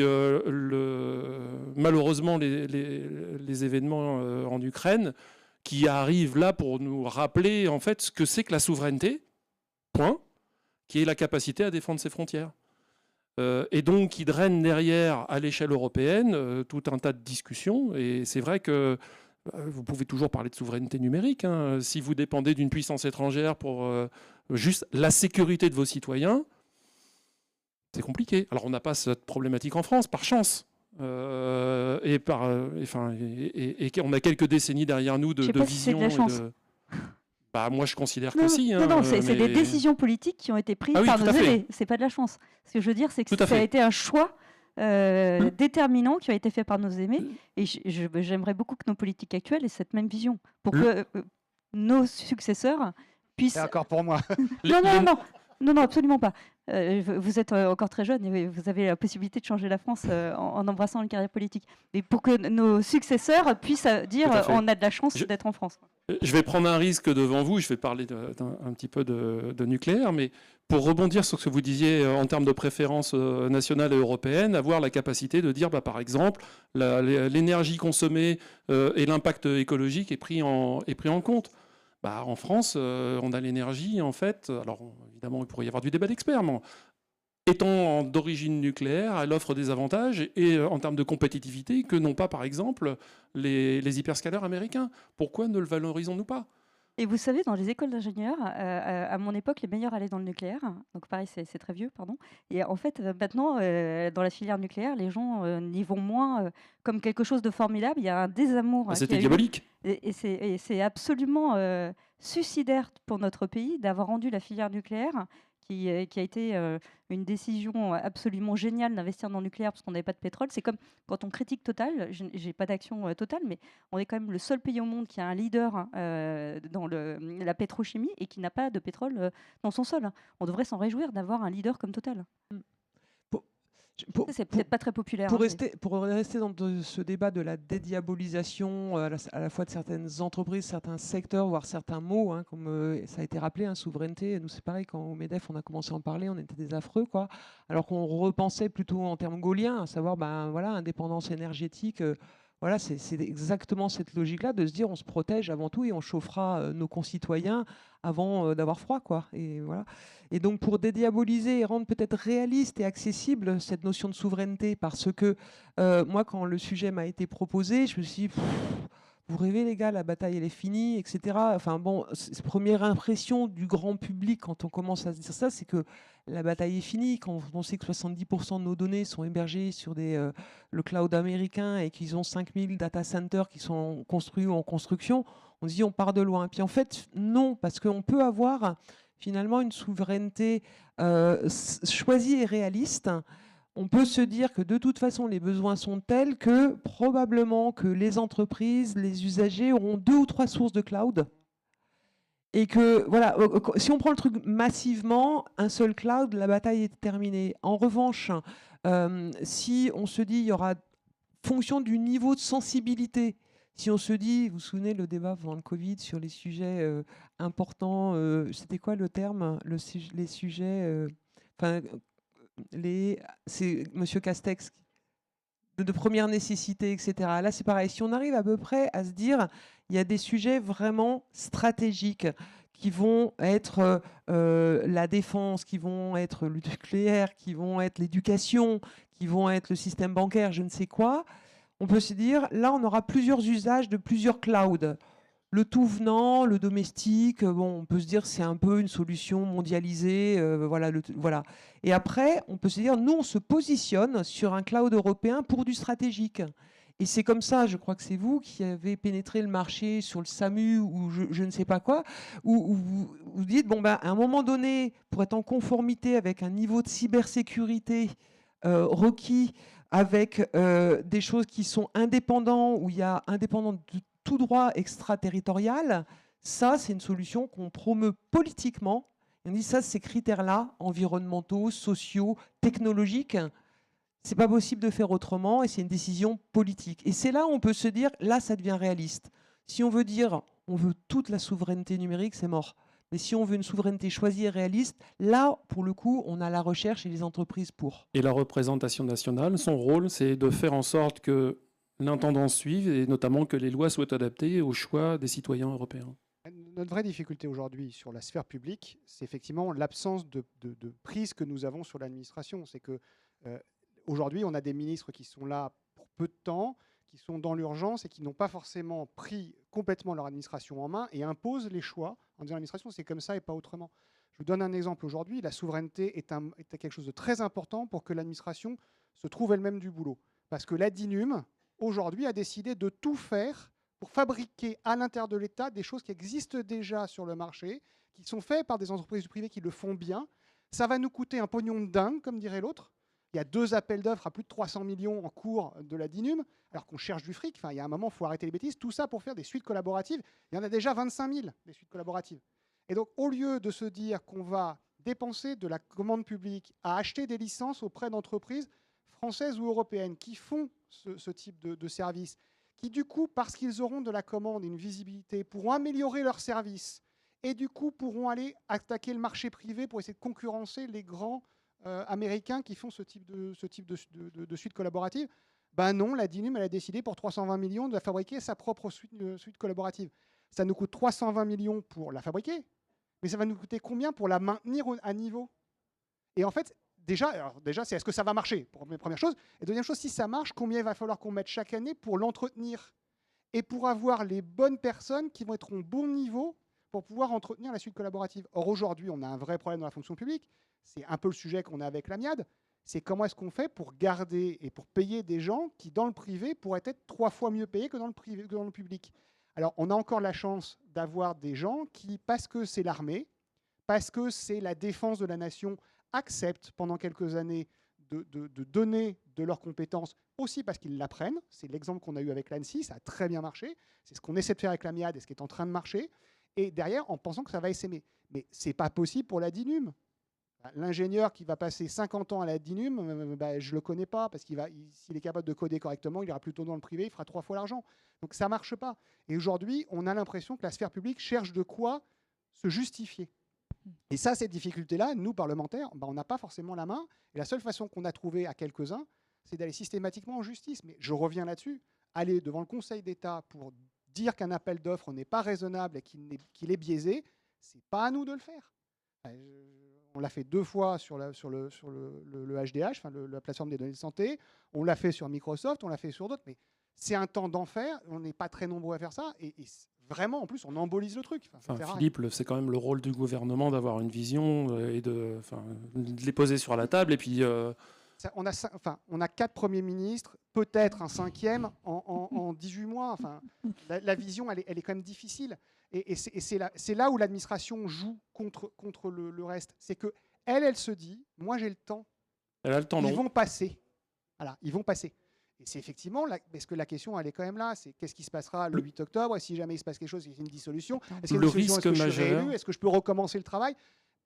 malheureusement, les événements en Ukraine qui arrivent là pour nous rappeler en fait ce que c'est que la souveraineté, point, qui est la capacité à défendre ses frontières. Et donc qui draine derrière, à l'échelle européenne, tout un tas de discussions. Et c'est vrai que vous pouvez toujours parler de souveraineté numérique. Si vous dépendez d'une puissance étrangère pour juste la sécurité de vos citoyens, c'est compliqué. Alors on n'a pas cette problématique en France, par chance. Et on a quelques décennies derrière nous de vision. Moi, je considère que si. Non, c'est des décisions politiques qui ont été prises par nos aînés. C'est pas de la chance. Ce que je veux dire, c'est que ça a été un choix déterminants qui ont été faits par nos aînés. Et j'aimerais beaucoup que nos politiques actuelles aient cette même vision pour que nos successeurs puissent... C'est encore pour moi. Non, absolument pas. Vous êtes encore très jeune et vous avez la possibilité de changer la France en embrassant une carrière politique. Mais pour que nos successeurs puissent dire on a de la chance d'être en France. Je vais prendre un risque devant vous, je vais parler un petit peu de nucléaire, mais pour rebondir sur ce que vous disiez en termes de préférence nationale et européenne, avoir la capacité de dire, par exemple, l'énergie consommée et l'impact écologique est pris en compte. En France, on a l'énergie, en fait, alors évidemment, il pourrait y avoir du débat d'experts, mais étant d'origine nucléaire, elle offre des avantages et en termes de compétitivité que n'ont pas, par exemple, les hyperscalers américains. Pourquoi ne le valorisons-nous pas ? Et vous savez, dans les écoles d'ingénieurs, à mon époque, les meilleurs allaient dans le nucléaire. Donc pareil, c'est très vieux, pardon. Et en fait, maintenant, dans la filière nucléaire, les gens n'y vont moins comme quelque chose de formidable. Il y a un désamour. C'était diabolique. Et c'est absolument suicidaire pour notre pays d'avoir rendu la filière nucléaire, qui a été une décision absolument géniale d'investir dans le nucléaire parce qu'on n'avait pas de pétrole. C'est comme quand on critique Total, je n'ai pas d'action Total, mais on est quand même le seul pays au monde qui a un leader dans la pétrochimie et qui n'a pas de pétrole dans son sol. On devrait s'en réjouir d'avoir un leader comme Total. C'est peut-être pas très populaire. Pour rester dans ce débat de la dédiabolisation à la fois de certaines entreprises, certains secteurs, voire certains mots, hein, comme ça a été rappelé, souveraineté. Nous, c'est pareil, quand au MEDEF, on a commencé à en parler, on était des affreux, quoi. Alors qu'on repensait plutôt en termes gaulliens, à savoir, voilà, indépendance énergétique. Voilà, c'est exactement cette logique-là de se dire on se protège avant tout et on chauffera nos concitoyens avant d'avoir froid, quoi. Et voilà. Et donc pour dédiaboliser et rendre peut-être réaliste et accessible cette notion de souveraineté, parce que moi, quand le sujet m'a été proposé, je me suis dit, vous rêvez les gars, la bataille elle est finie, etc. Enfin bon, première impression du grand public quand on commence à se dire ça, c'est que la bataille est finie. Quand on sait que 70% de nos données sont hébergées sur le cloud américain et qu'ils ont 5000 data centers qui sont construits ou en construction, on se dit on part de loin. Puis en fait, non, parce qu'on peut avoir finalement une souveraineté choisie et réaliste. On peut se dire que de toute façon, les besoins sont tels que probablement que les entreprises, les usagers auront 2 ou 3 sources de cloud. Et que, voilà, si on prend le truc massivement, un seul cloud, la bataille est terminée. En revanche, si on se dit il y aura fonction du niveau de sensibilité, si on se dit, vous vous souvenez le débat pendant le Covid sur les sujets importants, c'était quoi le terme, les sujets, c'est Monsieur Castex, de première nécessité, etc. Là, c'est pareil. Si on arrive à peu près à se dire, il y a des sujets vraiment stratégiques qui vont être la défense, qui vont être le nucléaire, qui vont être l'éducation, qui vont être le système bancaire, je ne sais quoi, on peut se dire, là, on aura plusieurs usages de plusieurs clouds. Le tout venant, le domestique, bon, on peut se dire c'est un peu une solution mondialisée, voilà. Et après, on peut se dire, nous, on se positionne sur un cloud européen pour du stratégique. Et c'est comme ça, je crois que c'est vous qui avez pénétré le marché sur le SAMU ou je ne sais pas quoi, où vous dites, bon, à un moment donné, pour être en conformité avec un niveau de cybersécurité requis, avec des choses qui sont indépendantes, où il y a indépendant de tout droit extraterritorial, ça, c'est une solution qu'on promeut politiquement. On dit ça, ces critères-là, environnementaux, sociaux, technologiques, c'est pas possible de faire autrement et c'est une décision politique. Et c'est là où on peut se dire, là, ça devient réaliste. Si on veut dire, on veut toute la souveraineté numérique, c'est mort. Mais si on veut une souveraineté choisie et réaliste, là, pour le coup, on a la recherche et les entreprises pour. Et la représentation nationale, son rôle, c'est de faire en sorte que l'intendance suive et notamment que les lois soient adaptées aux choix des citoyens européens. Notre vraie difficulté aujourd'hui sur la sphère publique, c'est effectivement l'absence de prise que nous avons sur l'administration. C'est que aujourd'hui, on a des ministres qui sont là pour peu de temps, qui sont dans l'urgence et qui n'ont pas forcément pris complètement leur administration en main et imposent les choix en disant l'administration, c'est comme ça et pas autrement. Je vous donne un exemple aujourd'hui. La souveraineté est quelque chose de très important pour que l'administration se trouve elle-même du boulot. Parce que la DINUM, aujourd'hui, a décidé de tout faire pour fabriquer à l'intérieur de l'État des choses qui existent déjà sur le marché, qui sont faites par des entreprises du privé qui le font bien. Ça va nous coûter un pognon de dingue, comme dirait l'autre. Il y a 2 appels d'offres à plus de 300 millions en cours de la DINUM, alors qu'on cherche du fric. Enfin, il y a un moment, il faut arrêter les bêtises. Tout ça pour faire des suites collaboratives. Il y en a déjà 25 000, des suites collaboratives. Et donc, au lieu de se dire qu'on va dépenser de la commande publique à acheter des licences auprès d'entreprises françaises ou européennes qui font ce type de service, qui du coup, parce qu'ils auront de la commande et une visibilité, pourront améliorer leurs services et du coup pourront aller attaquer le marché privé pour essayer de concurrencer les grands américains qui font ce type de suite collaborative. Ben non, la DINUM, elle a décidé pour 320 millions de fabriquer sa propre suite collaborative. Ça nous coûte 320 millions pour la fabriquer, mais ça va nous coûter combien pour la maintenir à niveau? Et en fait, déjà c'est est-ce que ça va marcher, première chose. Et deuxième chose, si ça marche, combien il va falloir qu'on mette chaque année pour l'entretenir et pour avoir les bonnes personnes qui vont être au bon niveau pour pouvoir entretenir la suite collaborative. Or, aujourd'hui, on a un vrai problème dans la fonction publique. C'est un peu le sujet qu'on a avec l'Amiad. C'est comment est-ce qu'on fait pour garder et pour payer des gens qui, dans le privé, pourraient être 3 fois mieux payés que dans le public. Alors, on a encore la chance d'avoir des gens qui, parce que c'est l'armée, parce que c'est la défense de la nation, acceptent pendant quelques années de donner de leurs compétences, aussi parce qu'ils l'apprennent. C'est l'exemple qu'on a eu avec l'ANSSI, ça a très bien marché. C'est ce qu'on essaie de faire avec la MIAD et ce qui est en train de marcher. Et derrière, en pensant que ça va essaimer. Mais ce n'est pas possible pour la DINUM. L'ingénieur qui va passer 50 ans à la DINUM, je ne le connais pas, parce s'il est capable de coder correctement, il ira plutôt dans le privé, il fera 3 fois l'argent. Donc ça ne marche pas. Et aujourd'hui, on a l'impression que la sphère publique cherche de quoi se justifier. Et ça, cette difficulté-là, nous, parlementaires, on n'a pas forcément la main. Et la seule façon qu'on a trouvée à quelques-uns, c'est d'aller systématiquement en justice. Mais je reviens là-dessus. Aller devant le Conseil d'État pour dire qu'un appel d'offres n'est pas raisonnable et qu'il est biaisé, ce n'est pas à nous de le faire. On l'a fait 2 fois sur le HDH, enfin la plateforme des données de santé. On l'a fait sur Microsoft, on l'a fait sur d'autres. Mais c'est un temps d'enfer. On n'est pas très nombreux à faire ça. Et vraiment, en plus, on embolise le truc. Philippe, c'est quand même le rôle du gouvernement d'avoir une vision et de les poser sur la table. Et puis, on a 4 premiers ministres, peut-être un 5e en 18 mois. Enfin, la vision, elle est quand même difficile. Et c'est là où l'administration joue contre le reste. C'est qu'elle se dit, moi j'ai le temps. Elle a le temps, ils vont passer. Voilà, ils vont passer. Et c'est effectivement, parce que la question, elle est quand même là, c'est qu'est-ce qui se passera le 8 octobre, et si jamais il se passe quelque chose, il y a une dissolution. Est-ce qu'il y a une dissolution, est-ce que je suis réélu, est-ce que je peux recommencer le travail?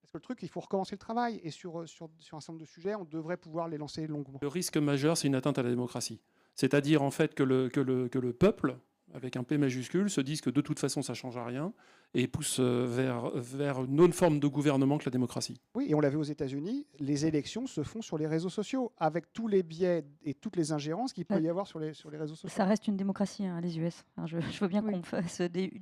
Parce que le truc, il faut recommencer le travail. Et sur un certain nombre de sujets, on devrait pouvoir les lancer longuement. Le risque majeur, c'est une atteinte à la démocratie. C'est-à-dire, en fait, que le peuple, avec un P majuscule, se dise que de toute façon, ça ne change à rien et pousse vers une autre forme de gouvernement que la démocratie. Oui, et on l'a vu aux États-Unis, les élections se font sur les réseaux sociaux, avec tous les biais et toutes les ingérences qu'il peut y avoir sur les réseaux sociaux. Ça reste une démocratie, hein, les US. Enfin, je veux bien qu'on fasse des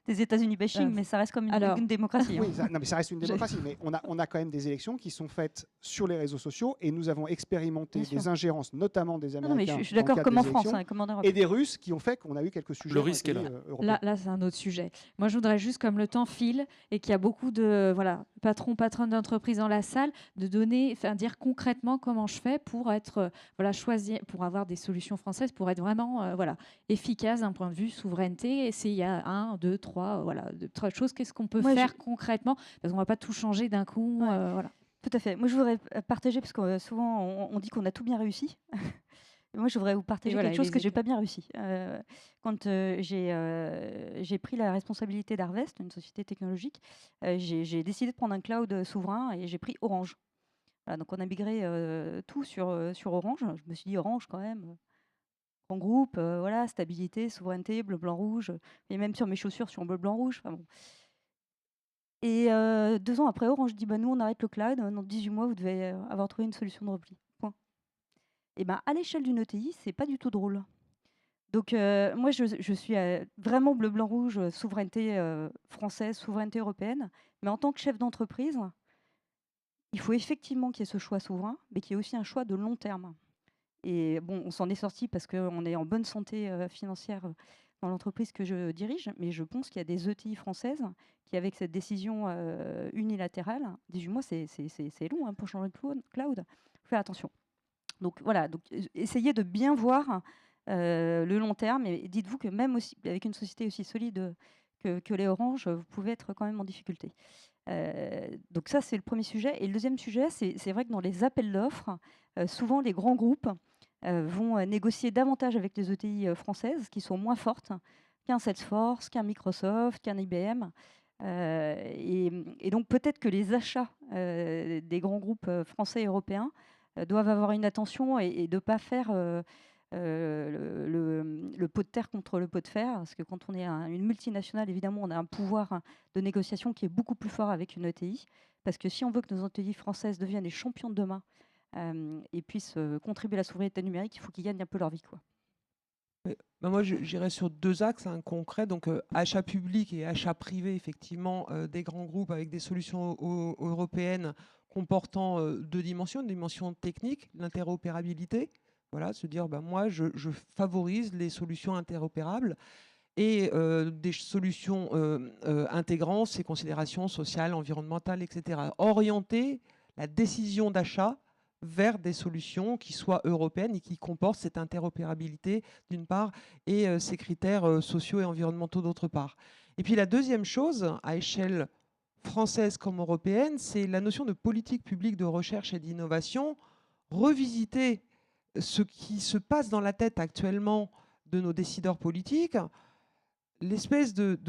États-Unis bashing, mais ça reste comme une démocratie. Oui, non, mais ça reste une démocratie. Mais on a quand même des élections qui sont faites sur les réseaux sociaux, et nous avons expérimenté des ingérences, notamment des Américains. Non, mais je suis d'accord, comme en France, hein, comme en Europe. Et des Russes qui ont fait qu'on a eu quelques sujets. Le risque est là. Là, c'est un autre sujet. Moi, je voudrais juste, comme le temps file et qu'il y a beaucoup de patronnes d'entreprise dans la salle, de dire concrètement comment je fais pour être choisi, pour avoir des solutions françaises, pour être vraiment efficace d'un point de vue souveraineté. Et s'il y a 1, 2, 3, trois choses, qu'est-ce qu'on peut faire concrètement? Parce qu'on ne va pas tout changer d'un coup. Tout à fait. Moi, je voudrais partager, parce que souvent, on dit qu'on a tout bien réussi. Moi, je voudrais vous partager quelque chose que je n'ai pas bien réussi. Quand j'ai pris la responsabilité d'Harvest, une société technologique, j'ai décidé de prendre un cloud souverain et j'ai pris Orange. Voilà, donc on a migré tout sur Orange. Je me suis dit, Orange, quand même, grand groupe, stabilité, souveraineté, bleu, blanc, rouge. Et même sur mes chaussures, sur bleu, blanc, rouge. Enfin, bon. Et 2 ans après, Orange dit, nous, on arrête le cloud. Dans 18 mois, vous devez avoir trouvé une solution de repli. Et à l'échelle d'une ETI, c'est pas du tout drôle. Donc moi, je suis vraiment bleu, blanc, rouge, souveraineté française, souveraineté européenne. Mais en tant que chef d'entreprise, il faut effectivement qu'il y ait ce choix souverain, mais qu'il y ait aussi un choix de long terme. Et bon, on s'en est sorti parce qu'on est en bonne santé financière dans l'entreprise que je dirige, mais je pense qu'il y a des ETI françaises qui, avec cette décision unilatérale, 18 mois, c'est long pour changer de cloud. Faut faire attention. Donc voilà, essayez de bien voir le long terme, et dites-vous que même aussi, avec une société aussi solide que les Orange, vous pouvez être quand même en difficulté. Donc ça, c'est le premier sujet. Et le deuxième sujet, c'est vrai que dans les appels d'offres, souvent les grands groupes vont négocier davantage avec les ETI françaises qui sont moins fortes qu'un Salesforce, qu'un Microsoft, qu'un IBM. Et donc peut-être que les achats des grands groupes français et européens doivent avoir une attention et de ne pas faire le pot de terre contre le pot de fer, parce que quand on est une multinationale, évidemment, on a un pouvoir de négociation qui est beaucoup plus fort avec une ETI, parce que si on veut que nos ETI françaises deviennent les champions de demain et puissent contribuer à la souveraineté numérique, il faut qu'ils gagnent un peu leur vie, quoi. Moi, j'irais sur 2 axes concrets, donc achat public et achat privé, effectivement, des grands groupes avec des solutions européennes comportant 2 dimensions, une dimension technique, l'interopérabilité, voilà, se dire moi je favorise les solutions interopérables et des solutions intégrant ces considérations sociales, environnementales, etc. Orienter la décision d'achat vers des solutions qui soient européennes et qui comportent cette interopérabilité d'une part et ces critères sociaux et environnementaux d'autre part. Et puis la deuxième chose, à échelle française comme européenne, c'est la notion de politique publique de recherche et d'innovation, revisiter ce qui se passe dans la tête actuellement de nos décideurs politiques, l'espèce de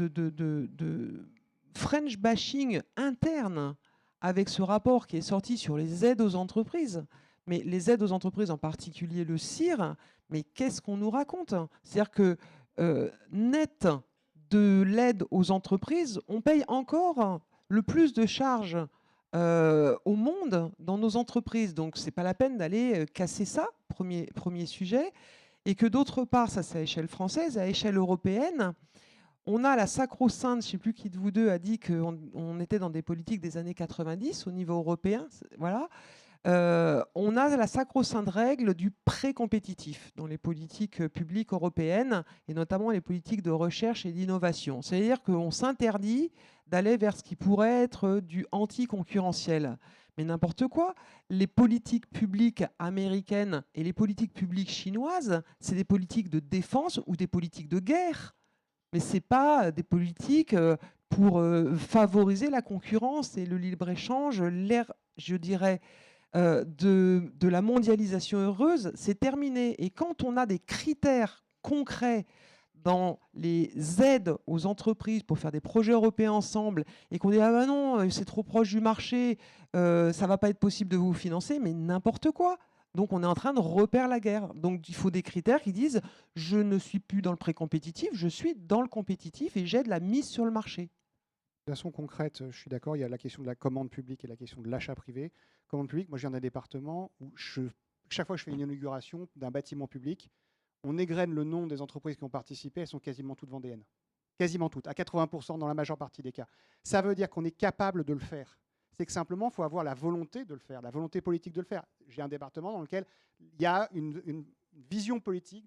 French bashing interne avec ce rapport qui est sorti sur les aides aux entreprises, mais les aides aux entreprises, en particulier le CIR, mais qu'est-ce qu'on nous raconte? C'est-à-dire que net de l'aide aux entreprises, on paye encore le plus de charges au monde dans nos entreprises. Donc, ce n'est pas la peine d'aller casser ça, premier sujet. Et que d'autre part, ça c'est à échelle française, à échelle européenne, on a la sacro-sainte, je ne sais plus qui de vous deux a dit qu'on était dans des politiques des années 90 au niveau européen. Voilà. On a la sacro-sainte règle du pré-compétitif dans les politiques publiques européennes et notamment les politiques de recherche et d'innovation. C'est-à-dire qu'on s'interdit d'aller vers ce qui pourrait être du anti-concurrentiel. Mais n'importe quoi, les politiques publiques américaines et les politiques publiques chinoises, c'est des politiques de défense ou des politiques de guerre. Mais ce n'est pas des politiques pour favoriser la concurrence et le libre-échange, l'ère, je dirais, de la mondialisation heureuse, c'est terminé. Et quand on a des critères concrets dans les aides aux entreprises pour faire des projets européens ensemble et qu'on dit « Ah ben non, c'est trop proche du marché, ça ne va pas être possible de vous financer », mais n'importe quoi. Donc on est en train de repaire la guerre. Donc il faut des critères qui disent « Je ne suis plus dans le pré-compétitif, je suis dans le compétitif et j'aide la mise sur le marché ». De façon concrète, je suis d'accord, il y a la question de la commande publique et la question de l'achat privé. Commande publique, moi je viens d'un département où chaque fois que je fais une inauguration d'un bâtiment public, on égrène le nom des entreprises qui ont participé, elles sont quasiment toutes vendéennes. Quasiment toutes, à 80% dans la majeure partie des cas. Ça veut dire qu'on est capable de le faire. C'est que simplement, il faut avoir la volonté de le faire, la volonté politique de le faire. J'ai un département dans lequel il y a une vision politique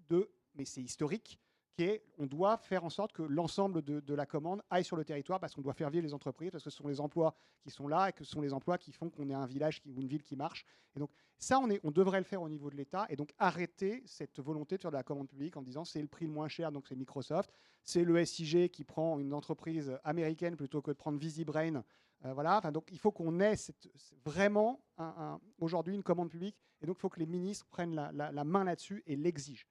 mais c'est historique, qui est on doit faire en sorte que l'ensemble de la commande aille sur le territoire parce qu'on doit faire vivre les entreprises, parce que ce sont les emplois qui sont là et que ce sont les emplois qui font qu'on ait un village ou une ville qui marche. Et donc ça, on devrait le faire au niveau de l'État et donc arrêter cette volonté de faire de la commande publique en disant c'est le prix le moins cher, donc c'est Microsoft, c'est le SIG qui prend une entreprise américaine plutôt que de prendre VisiBrain. Voilà. Enfin, donc il faut qu'on ait vraiment aujourd'hui une commande publique et donc il faut que les ministres prennent la main là-dessus et l'exigent.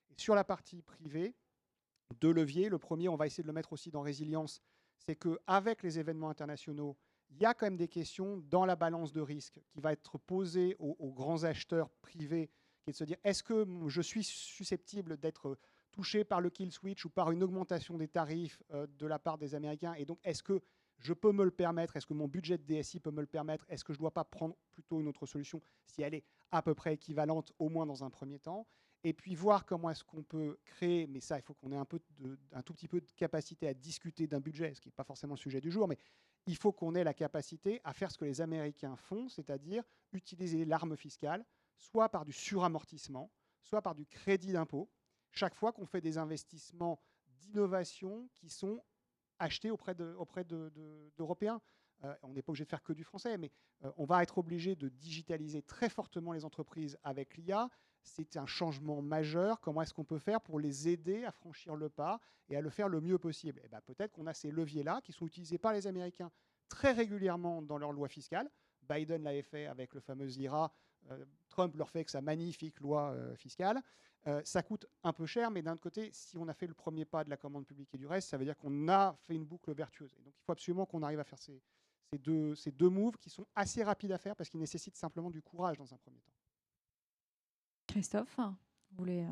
Et sur la partie privée, deux leviers. Le premier, on va essayer de le mettre aussi dans résilience, c'est qu'avec les événements internationaux, il y a quand même des questions dans la balance de risque qui va être posée aux grands acheteurs privés, qui est de se dire, est-ce que je suis susceptible d'être touché par le kill switch ou par une augmentation des tarifs de la part des Américains, et donc est-ce que je peux me le permettre, est-ce que mon budget de DSI peut me le permettre, est-ce que je ne dois pas prendre plutôt une autre solution si elle est à peu près équivalente, au moins dans un premier temps. Et puis voir comment est-ce qu'on peut créer, mais ça, il faut qu'on ait un tout petit peu de capacité à discuter d'un budget, ce qui n'est pas forcément le sujet du jour, mais il faut qu'on ait la capacité à faire ce que les Américains font, c'est-à-dire utiliser l'arme fiscale, soit par du suramortissement, soit par du crédit d'impôt, chaque fois qu'on fait des investissements d'innovation qui sont achetés auprès d'Européens. On n'est pas obligé de faire que du français, mais on va être obligé de digitaliser très fortement les entreprises avec l'IA. C'est un changement majeur. Comment est-ce qu'on peut faire pour les aider à franchir le pas et à le faire le mieux possible? Et peut-être qu'on a ces leviers-là qui sont utilisés par les Américains très régulièrement dans leur loi fiscale. Biden l'avait fait avec le fameux IRA. Trump leur fait avec sa magnifique loi fiscale. Ça coûte un peu cher, mais d'un autre côté, si on a fait le premier pas de la commande publique et du reste, ça veut dire qu'on a fait une boucle vertueuse. Et donc il faut absolument qu'on arrive à faire ces deux moves qui sont assez rapides à faire parce qu'ils nécessitent simplement du courage dans un premier temps. Christophe, vous voulez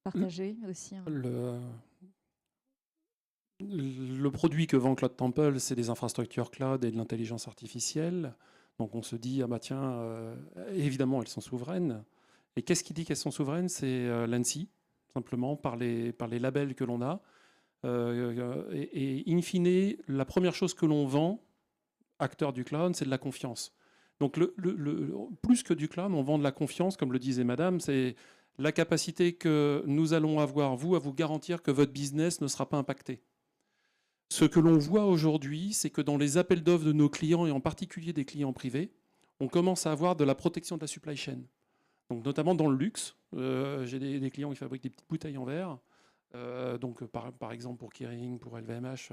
partager aussi Le produit que vend Cloud Temple, c'est des infrastructures cloud et de l'intelligence artificielle. Donc on se dit, ah bah tiens, évidemment, elles sont souveraines. Et qu'est-ce qui dit qu'elles sont souveraines? C'est l'ANSSI, simplement, par les labels que l'on a. Et in fine, la première chose que l'on vend, acteur du cloud, c'est de la confiance. Donc plus que du cloud, on vend de la confiance, comme le disait madame, c'est la capacité que nous allons avoir, vous, à vous garantir que votre business ne sera pas impacté. Ce que l'on voit aujourd'hui, c'est que dans les appels d'offres de nos clients, et en particulier des clients privés, on commence à avoir de la protection de la supply chain. Donc, notamment dans le luxe. J'ai des clients qui fabriquent des petites bouteilles en verre. Donc, par exemple, pour Kering, pour LVMH.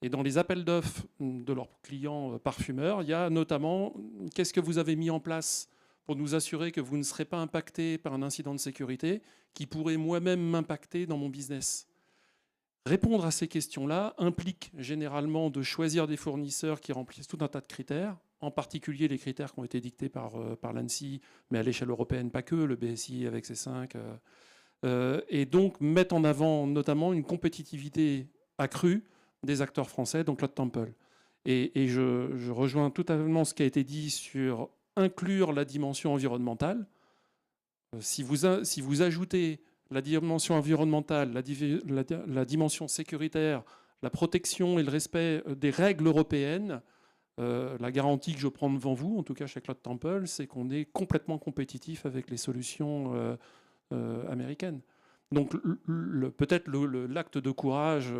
Et dans les appels d'offres de leurs clients parfumeurs, il y a notamment qu'est-ce que vous avez mis en place pour nous assurer que vous ne serez pas impacté par un incident de sécurité qui pourrait moi-même m'impacter dans mon business. Répondre à ces questions-là implique généralement de choisir des fournisseurs qui remplissent tout un tas de critères, en particulier les critères qui ont été dictés par l'ANSSI, mais à l'échelle européenne, pas que, le BSI avec ses 5. Et donc mettre en avant notamment une compétitivité accrue des acteurs français, donc Claude Temple. Et je rejoins totalement ce qui a été dit sur inclure la dimension environnementale. Si vous ajoutez la dimension environnementale, la dimension sécuritaire, la protection et le respect des règles européennes, la garantie que je prends devant vous, en tout cas chez Claude Temple, c'est qu'on est complètement compétitif avec les solutions américaines. Donc peut-être l'acte de courage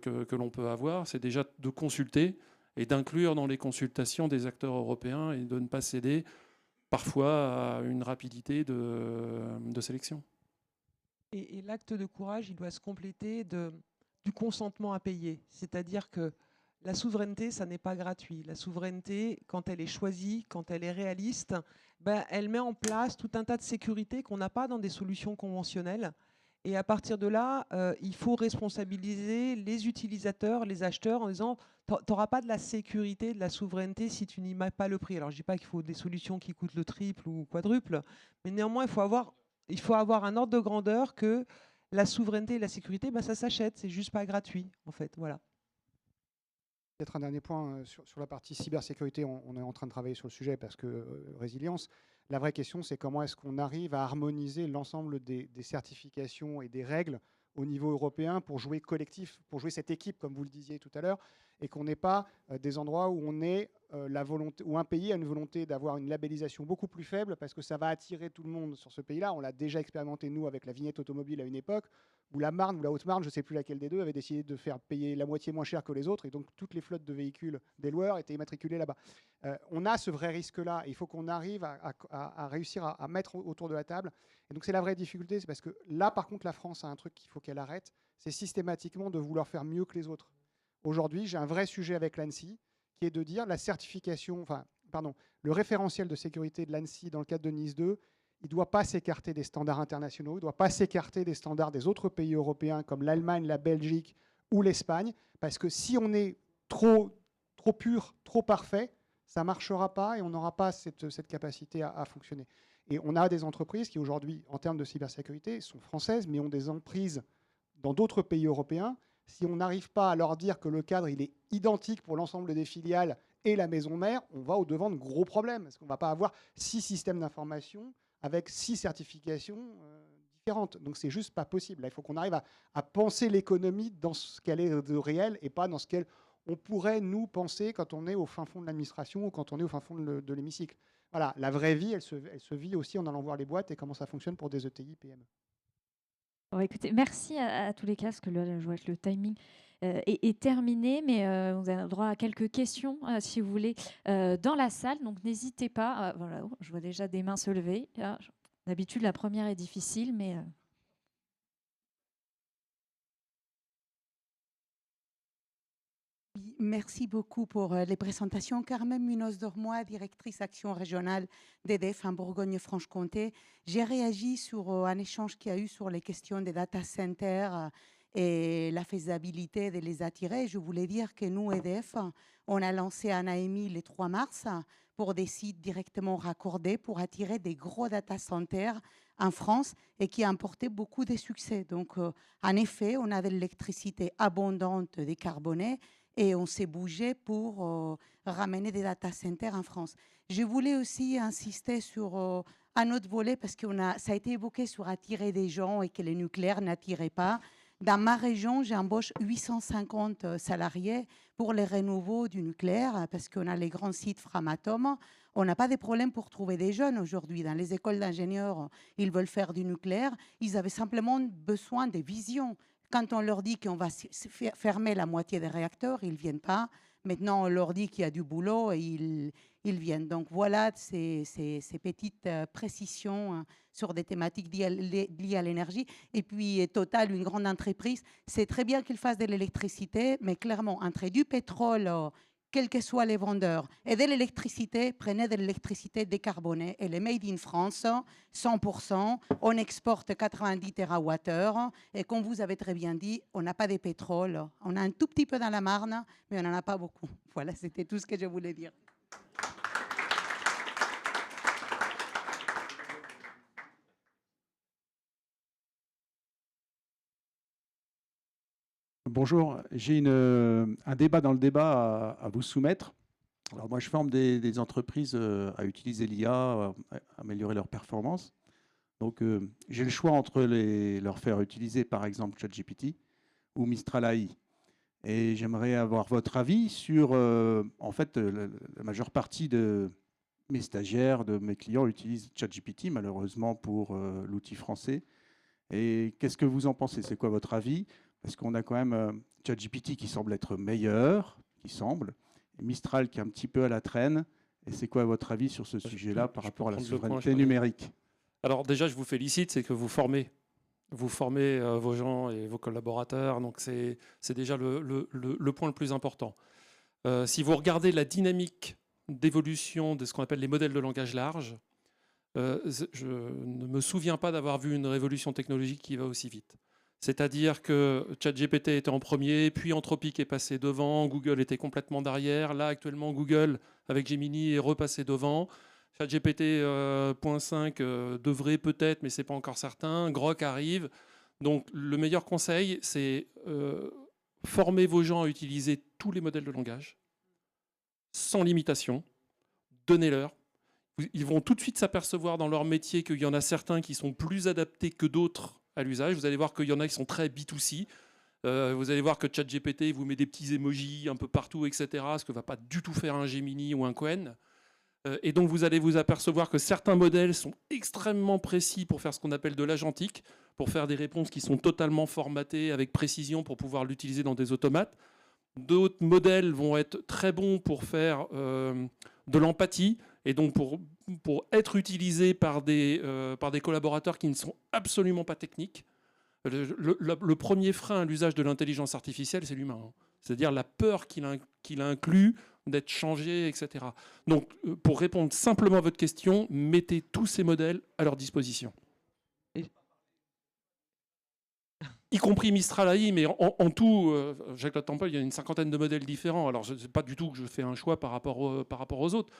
que l'on peut avoir, c'est déjà de consulter et d'inclure dans les consultations des acteurs européens et de ne pas céder parfois à une rapidité de sélection. Et l'acte de courage, il doit se compléter du consentement à payer. C'est-à-dire que la souveraineté, ça n'est pas gratuit. La souveraineté, quand elle est choisie, quand elle est réaliste, ben, elle met en place tout un tas de sécurités qu'on n'a pas dans des solutions conventionnelles. Et à partir de là, il faut responsabiliser les utilisateurs, les acheteurs, en disant tu n'auras pas de la sécurité, de la souveraineté si tu n'y mets pas le prix. Alors je ne dis pas qu'il faut des solutions qui coûtent le triple ou quadruple, mais néanmoins, il faut avoir un ordre de grandeur que la souveraineté et la sécurité, ben, ça s'achète, c'est juste pas gratuit, en fait. Voilà. Peut-être un dernier point sur la partie cybersécurité. On est en train de travailler sur le sujet parce que résilience. La vraie question, c'est comment est-ce qu'on arrive à harmoniser l'ensemble des certifications et des règles au niveau européen pour jouer collectif, pour jouer cette équipe, comme vous le disiez tout à l'heure, et qu'on n'ait pas des endroits où on est la volonté, où un pays a une volonté d'avoir une labellisation beaucoup plus faible parce que ça va attirer tout le monde sur ce pays-là. On l'a déjà expérimenté, nous, avec la vignette automobile à une époque, où la Marne ou la Haute-Marne, je ne sais plus laquelle des deux, avait décidé de faire payer la moitié moins cher que les autres, et donc toutes les flottes de véhicules des loueurs étaient immatriculées là-bas. On a ce vrai risque-là, il faut qu'on arrive à réussir à mettre autour de la table. Et donc c'est la vraie difficulté, c'est parce que là, par contre, la France a un truc qu'il faut qu'elle arrête, c'est systématiquement de vouloir faire mieux que les autres. Aujourd'hui, j'ai un vrai sujet avec l'ANSSI, qui est de dire la certification, le référentiel de sécurité de l'ANSSI dans le cadre de Nice 2, il ne doit pas s'écarter des standards internationaux, il ne doit pas s'écarter des standards des autres pays européens comme l'Allemagne, la Belgique ou l'Espagne, parce que si on est trop pur, trop parfait, ça ne marchera pas et on n'aura pas cette capacité à fonctionner. Et on a des entreprises qui aujourd'hui, en termes de cybersécurité, sont françaises, mais ont des emprises dans d'autres pays européens. Si on n'arrive pas à leur dire que le cadre il est identique pour l'ensemble des filiales et la maison mère, on va au-devant de gros problèmes, parce qu'on ne va pas avoir 6 systèmes d'information avec 6 certifications différentes. Donc c'est juste pas possible. Là, il faut qu'on arrive à penser l'économie dans ce qu'elle est de réel et pas dans ce qu'elle on pourrait nous penser quand on est au fin fond de l'administration ou quand on est au fin fond de l'hémicycle. Voilà, la vraie vie, elle se vit aussi en allant voir les boîtes et comment ça fonctionne pour des ETI, PME. Bon, écoutez, merci à tous les cas, parce que là, je vois que le timing est terminé, mais vous avez droit à quelques questions, si vous voulez, dans la salle. Donc, n'hésitez pas. Voilà, je vois déjà des mains se lever. D'habitude, la première est difficile, mais... Merci beaucoup pour les présentations. Carmen Munoz-Dormoy, directrice action régionale d'EDF en Bourgogne-Franche-Comté. J'ai réagi sur un échange qu'il y a eu sur les questions des data centers et la faisabilité de les attirer. Je voulais dire que nous, EDF, on a lancé un AMI le 3 mars pour des sites directement raccordés pour attirer des gros data centers en France et qui a apporté beaucoup de succès. Donc, en effet, on a de l'électricité abondante, décarbonée, et on s'est bougé pour ramener des data centers en France. Je voulais aussi insister sur un autre volet parce que ça a été évoqué sur attirer des gens et que le nucléaire n'attirait pas. Dans ma région, j'embauche 850 salariés pour les renouveaux du nucléaire parce qu'on a les grands sites Framatome. On n'a pas de problème pour trouver des jeunes aujourd'hui. Dans les écoles d'ingénieurs, ils veulent faire du nucléaire. Ils avaient simplement besoin de vision. Quand on leur dit qu'on va fermer la moitié des réacteurs, ils ne viennent pas. Maintenant, on leur dit qu'il y a du boulot et ils viennent. Donc voilà ces petites précisions sur des thématiques liées à l'énergie. Et puis Total, une grande entreprise, c'est très bien qu'ils fassent de l'électricité, mais clairement, entre du pétrole, quels que soient les vendeurs, et de l'électricité, prenez de l'électricité décarbonée. Elle est made in France, 100%. On exporte 90 TWh. Et comme vous avez très bien dit, on n'a pas de pétrole. On a un tout petit peu dans la Marne, mais on n'en a pas beaucoup. Voilà, c'était tout ce que je voulais dire. Bonjour, j'ai un débat dans le débat à vous soumettre. Alors moi, je forme des entreprises à utiliser l'IA, à améliorer leur performance. Donc, j'ai le choix entre leur faire utiliser, par exemple, ChatGPT ou Mistral AI. Et j'aimerais avoir votre avis sur, en fait, la majeure partie de mes stagiaires, de mes clients utilisent ChatGPT, malheureusement, pour l'outil français. Et qu'est-ce que vous en pensez? C'est quoi votre avis? Parce qu'on a quand même ChatGPT qui semble être meilleur, et Mistral qui est un petit peu à la traîne. Et c'est quoi votre avis sur ce sujet-là par rapport à la souveraineté numérique? Alors déjà, je vous félicite, c'est que vous formez vos gens et vos collaborateurs. Donc c'est déjà le point le plus important. Si vous regardez la dynamique d'évolution de ce qu'on appelle les modèles de langage large, je ne me souviens pas d'avoir vu une révolution technologique qui va aussi vite. C'est-à-dire que ChatGPT était en premier, puis Anthropic est passé devant, Google était complètement derrière. Là, actuellement, Google, avec Gemini, est repassé devant. ChatGPT 0.5 devrait peut-être, mais ce n'est pas encore certain. Grok arrive. Donc, le meilleur conseil, c'est former vos gens à utiliser tous les modèles de langage, sans limitation. Donnez-leur. Ils vont tout de suite s'apercevoir dans leur métier qu'il y en a certains qui sont plus adaptés que d'autres à l'usage. Vous allez voir qu'il y en a qui sont très B2C. Vous allez voir que ChatGPT vous met des petits emojis un peu partout, etc. Ce que ne va pas du tout faire un Gemini ou un Qwen. Et donc vous allez vous apercevoir que certains modèles sont extrêmement précis pour faire ce qu'on appelle de l'agentique, pour faire des réponses qui sont totalement formatées avec précision pour pouvoir l'utiliser dans des automates. D'autres modèles vont être très bons pour faire de l'empathie et donc pour être utilisés par des collaborateurs qui ne sont absolument pas techniques. Le premier frein à l'usage de l'intelligence artificielle, c'est l'humain. Hein. C'est-à-dire la peur qu'il inclut d'être changé, etc. Donc, pour répondre simplement à votre question, mettez tous ces modèles à leur disposition. Y compris Mistral AI, mais en tout, Jacques Temple, il y a une cinquantaine de modèles différents. Alors, ce n'est pas du tout que je fais un choix par rapport aux autres.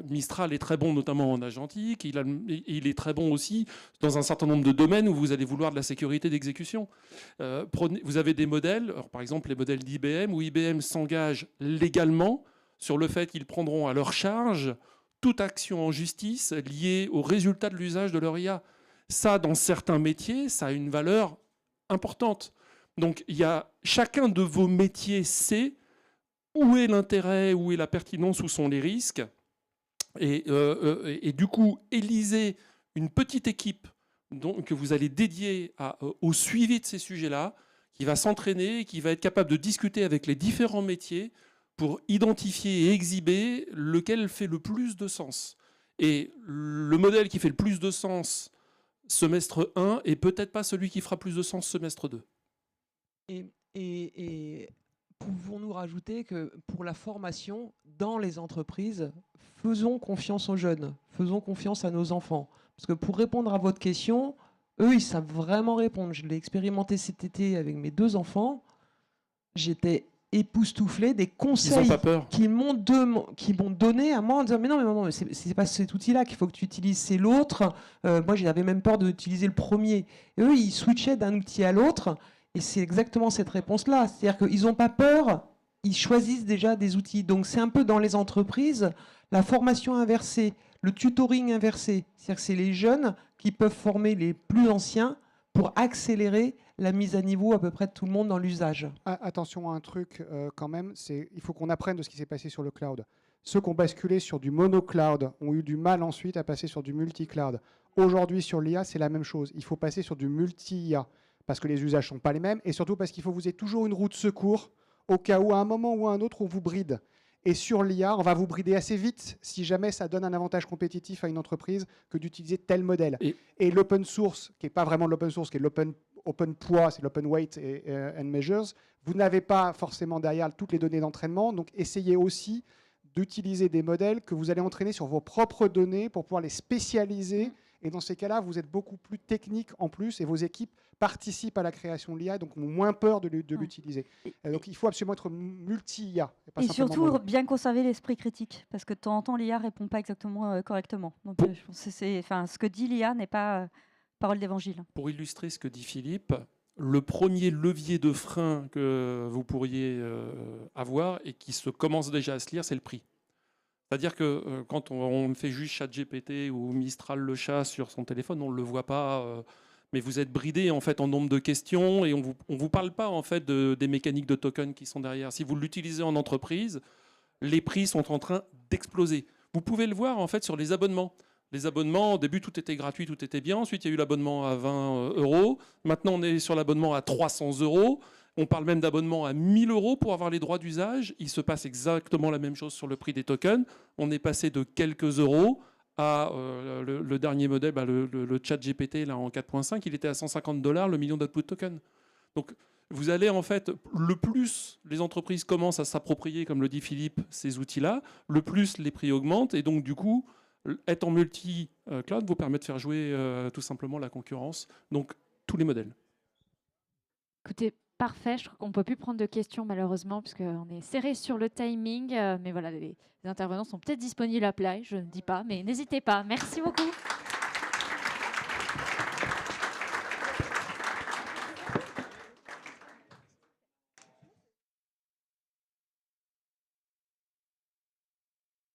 Mistral est très bon, notamment en agentique. Il est très bon aussi dans un certain nombre de domaines où vous allez vouloir de la sécurité d'exécution. Vous avez des modèles, alors, par exemple les modèles d'IBM, où IBM s'engage légalement sur le fait qu'ils prendront à leur charge toute action en justice liée au résultat de l'usage de leur IA. Ça, dans certains métiers, ça a une valeur importante. Donc, chacun de vos métiers sait où est l'intérêt, où est la pertinence, où sont les risques. Et du coup, élisez une petite équipe que vous allez dédier au suivi de ces sujets-là, qui va s'entraîner, qui va être capable de discuter avec les différents métiers pour identifier et exhiber lequel fait le plus de sens. Et le modèle qui fait le plus de sens semestre 1 et peut-être pas celui qui fera plus de sens semestre 2. Et pouvons-nous rajouter que pour la formation dans les entreprises, faisons confiance aux jeunes, faisons confiance à nos enfants. Parce que pour répondre à votre question, eux, ils savent vraiment répondre. Je l'ai expérimenté cet été avec mes 2 enfants. J'étais époustouflé des conseils qu'ils m'ont donné à moi en disant mais non, mais maman, c'est pas cet outil-là qu'il faut que tu utilises, c'est l'autre. Moi, j'avais même peur d'utiliser le premier. Et eux, ils switchaient d'un outil à l'autre. Et c'est exactement cette réponse-là. C'est-à-dire qu'ils n'ont pas peur, ils choisissent déjà des outils. Donc c'est un peu dans les entreprises, la formation inversée, le tutoring inversé. C'est-à-dire que c'est les jeunes qui peuvent former les plus anciens pour accélérer la mise à niveau à peu près de tout le monde dans l'usage. Attention à un truc quand même, il faut qu'on apprenne de ce qui s'est passé sur le cloud. Ceux qui ont basculé sur du mono-cloud ont eu du mal ensuite à passer sur du multi-cloud. Aujourd'hui, sur l'IA, c'est la même chose. Il faut passer sur du multi-IA parce que les usages ne sont pas les mêmes et surtout parce qu'il faut que vous ayez toujours une roue de secours au cas où, à un moment ou à un autre, on vous bride. Et sur l'IA, on va vous brider assez vite si jamais ça donne un avantage compétitif à une entreprise que d'utiliser tel modèle. Et l'open source, qui n'est pas vraiment de l'open source, qui est l'open poids, c'est l'open weight and measures, vous n'avez pas forcément derrière toutes les données d'entraînement. Donc essayez aussi d'utiliser des modèles que vous allez entraîner sur vos propres données pour pouvoir les spécialiser. Et dans ces cas-là, vous êtes beaucoup plus technique en plus et vos équipes participent à la création de l'IA, donc ont moins peur de l'utiliser. Donc il faut absolument être multi-IA. Et surtout bien conserver l'esprit critique, parce que de temps en temps, l'IA ne répond pas exactement correctement. Donc je pense que ce que dit l'IA n'est pas parole d'évangile. Pour illustrer ce que dit Philippe, le premier levier de frein que vous pourriez avoir et qui se commence déjà à se lire, c'est le prix. C'est-à-dire que quand on fait juste ChatGPT ou Mistral le chat sur son téléphone, on ne le voit pas, mais vous êtes bridé en fait en nombre de questions et on vous parle pas en fait des mécaniques de tokens qui sont derrière. Si vous l'utilisez en entreprise, les prix sont en train d'exploser. Vous pouvez le voir en fait sur les abonnements. Les abonnements, au début, tout était gratuit, tout était bien. Ensuite, il y a eu l'abonnement à 20 €. Maintenant, on est sur l'abonnement à 300 €. On parle même d'abonnement à 1 000 € pour avoir les droits d'usage. Il se passe exactement la même chose sur le prix des tokens. On est passé de quelques euros à le dernier modèle, le ChatGPT là, en 4.5, il était à 150 $, le million d'output token. Donc, vous allez en fait, le plus les entreprises commencent à s'approprier, comme le dit Philippe, ces outils-là, le plus les prix augmentent. Et donc, du coup, être en multi-cloud vous permet de faire jouer tout simplement la concurrence. Donc, tous les modèles. Écoutez, parfait. Je crois qu'on ne peut plus prendre de questions malheureusement puisqu'on est serré sur le timing. Mais voilà, les intervenants sont peut-être disponibles à Play, je ne dis pas, mais n'hésitez pas. Merci beaucoup.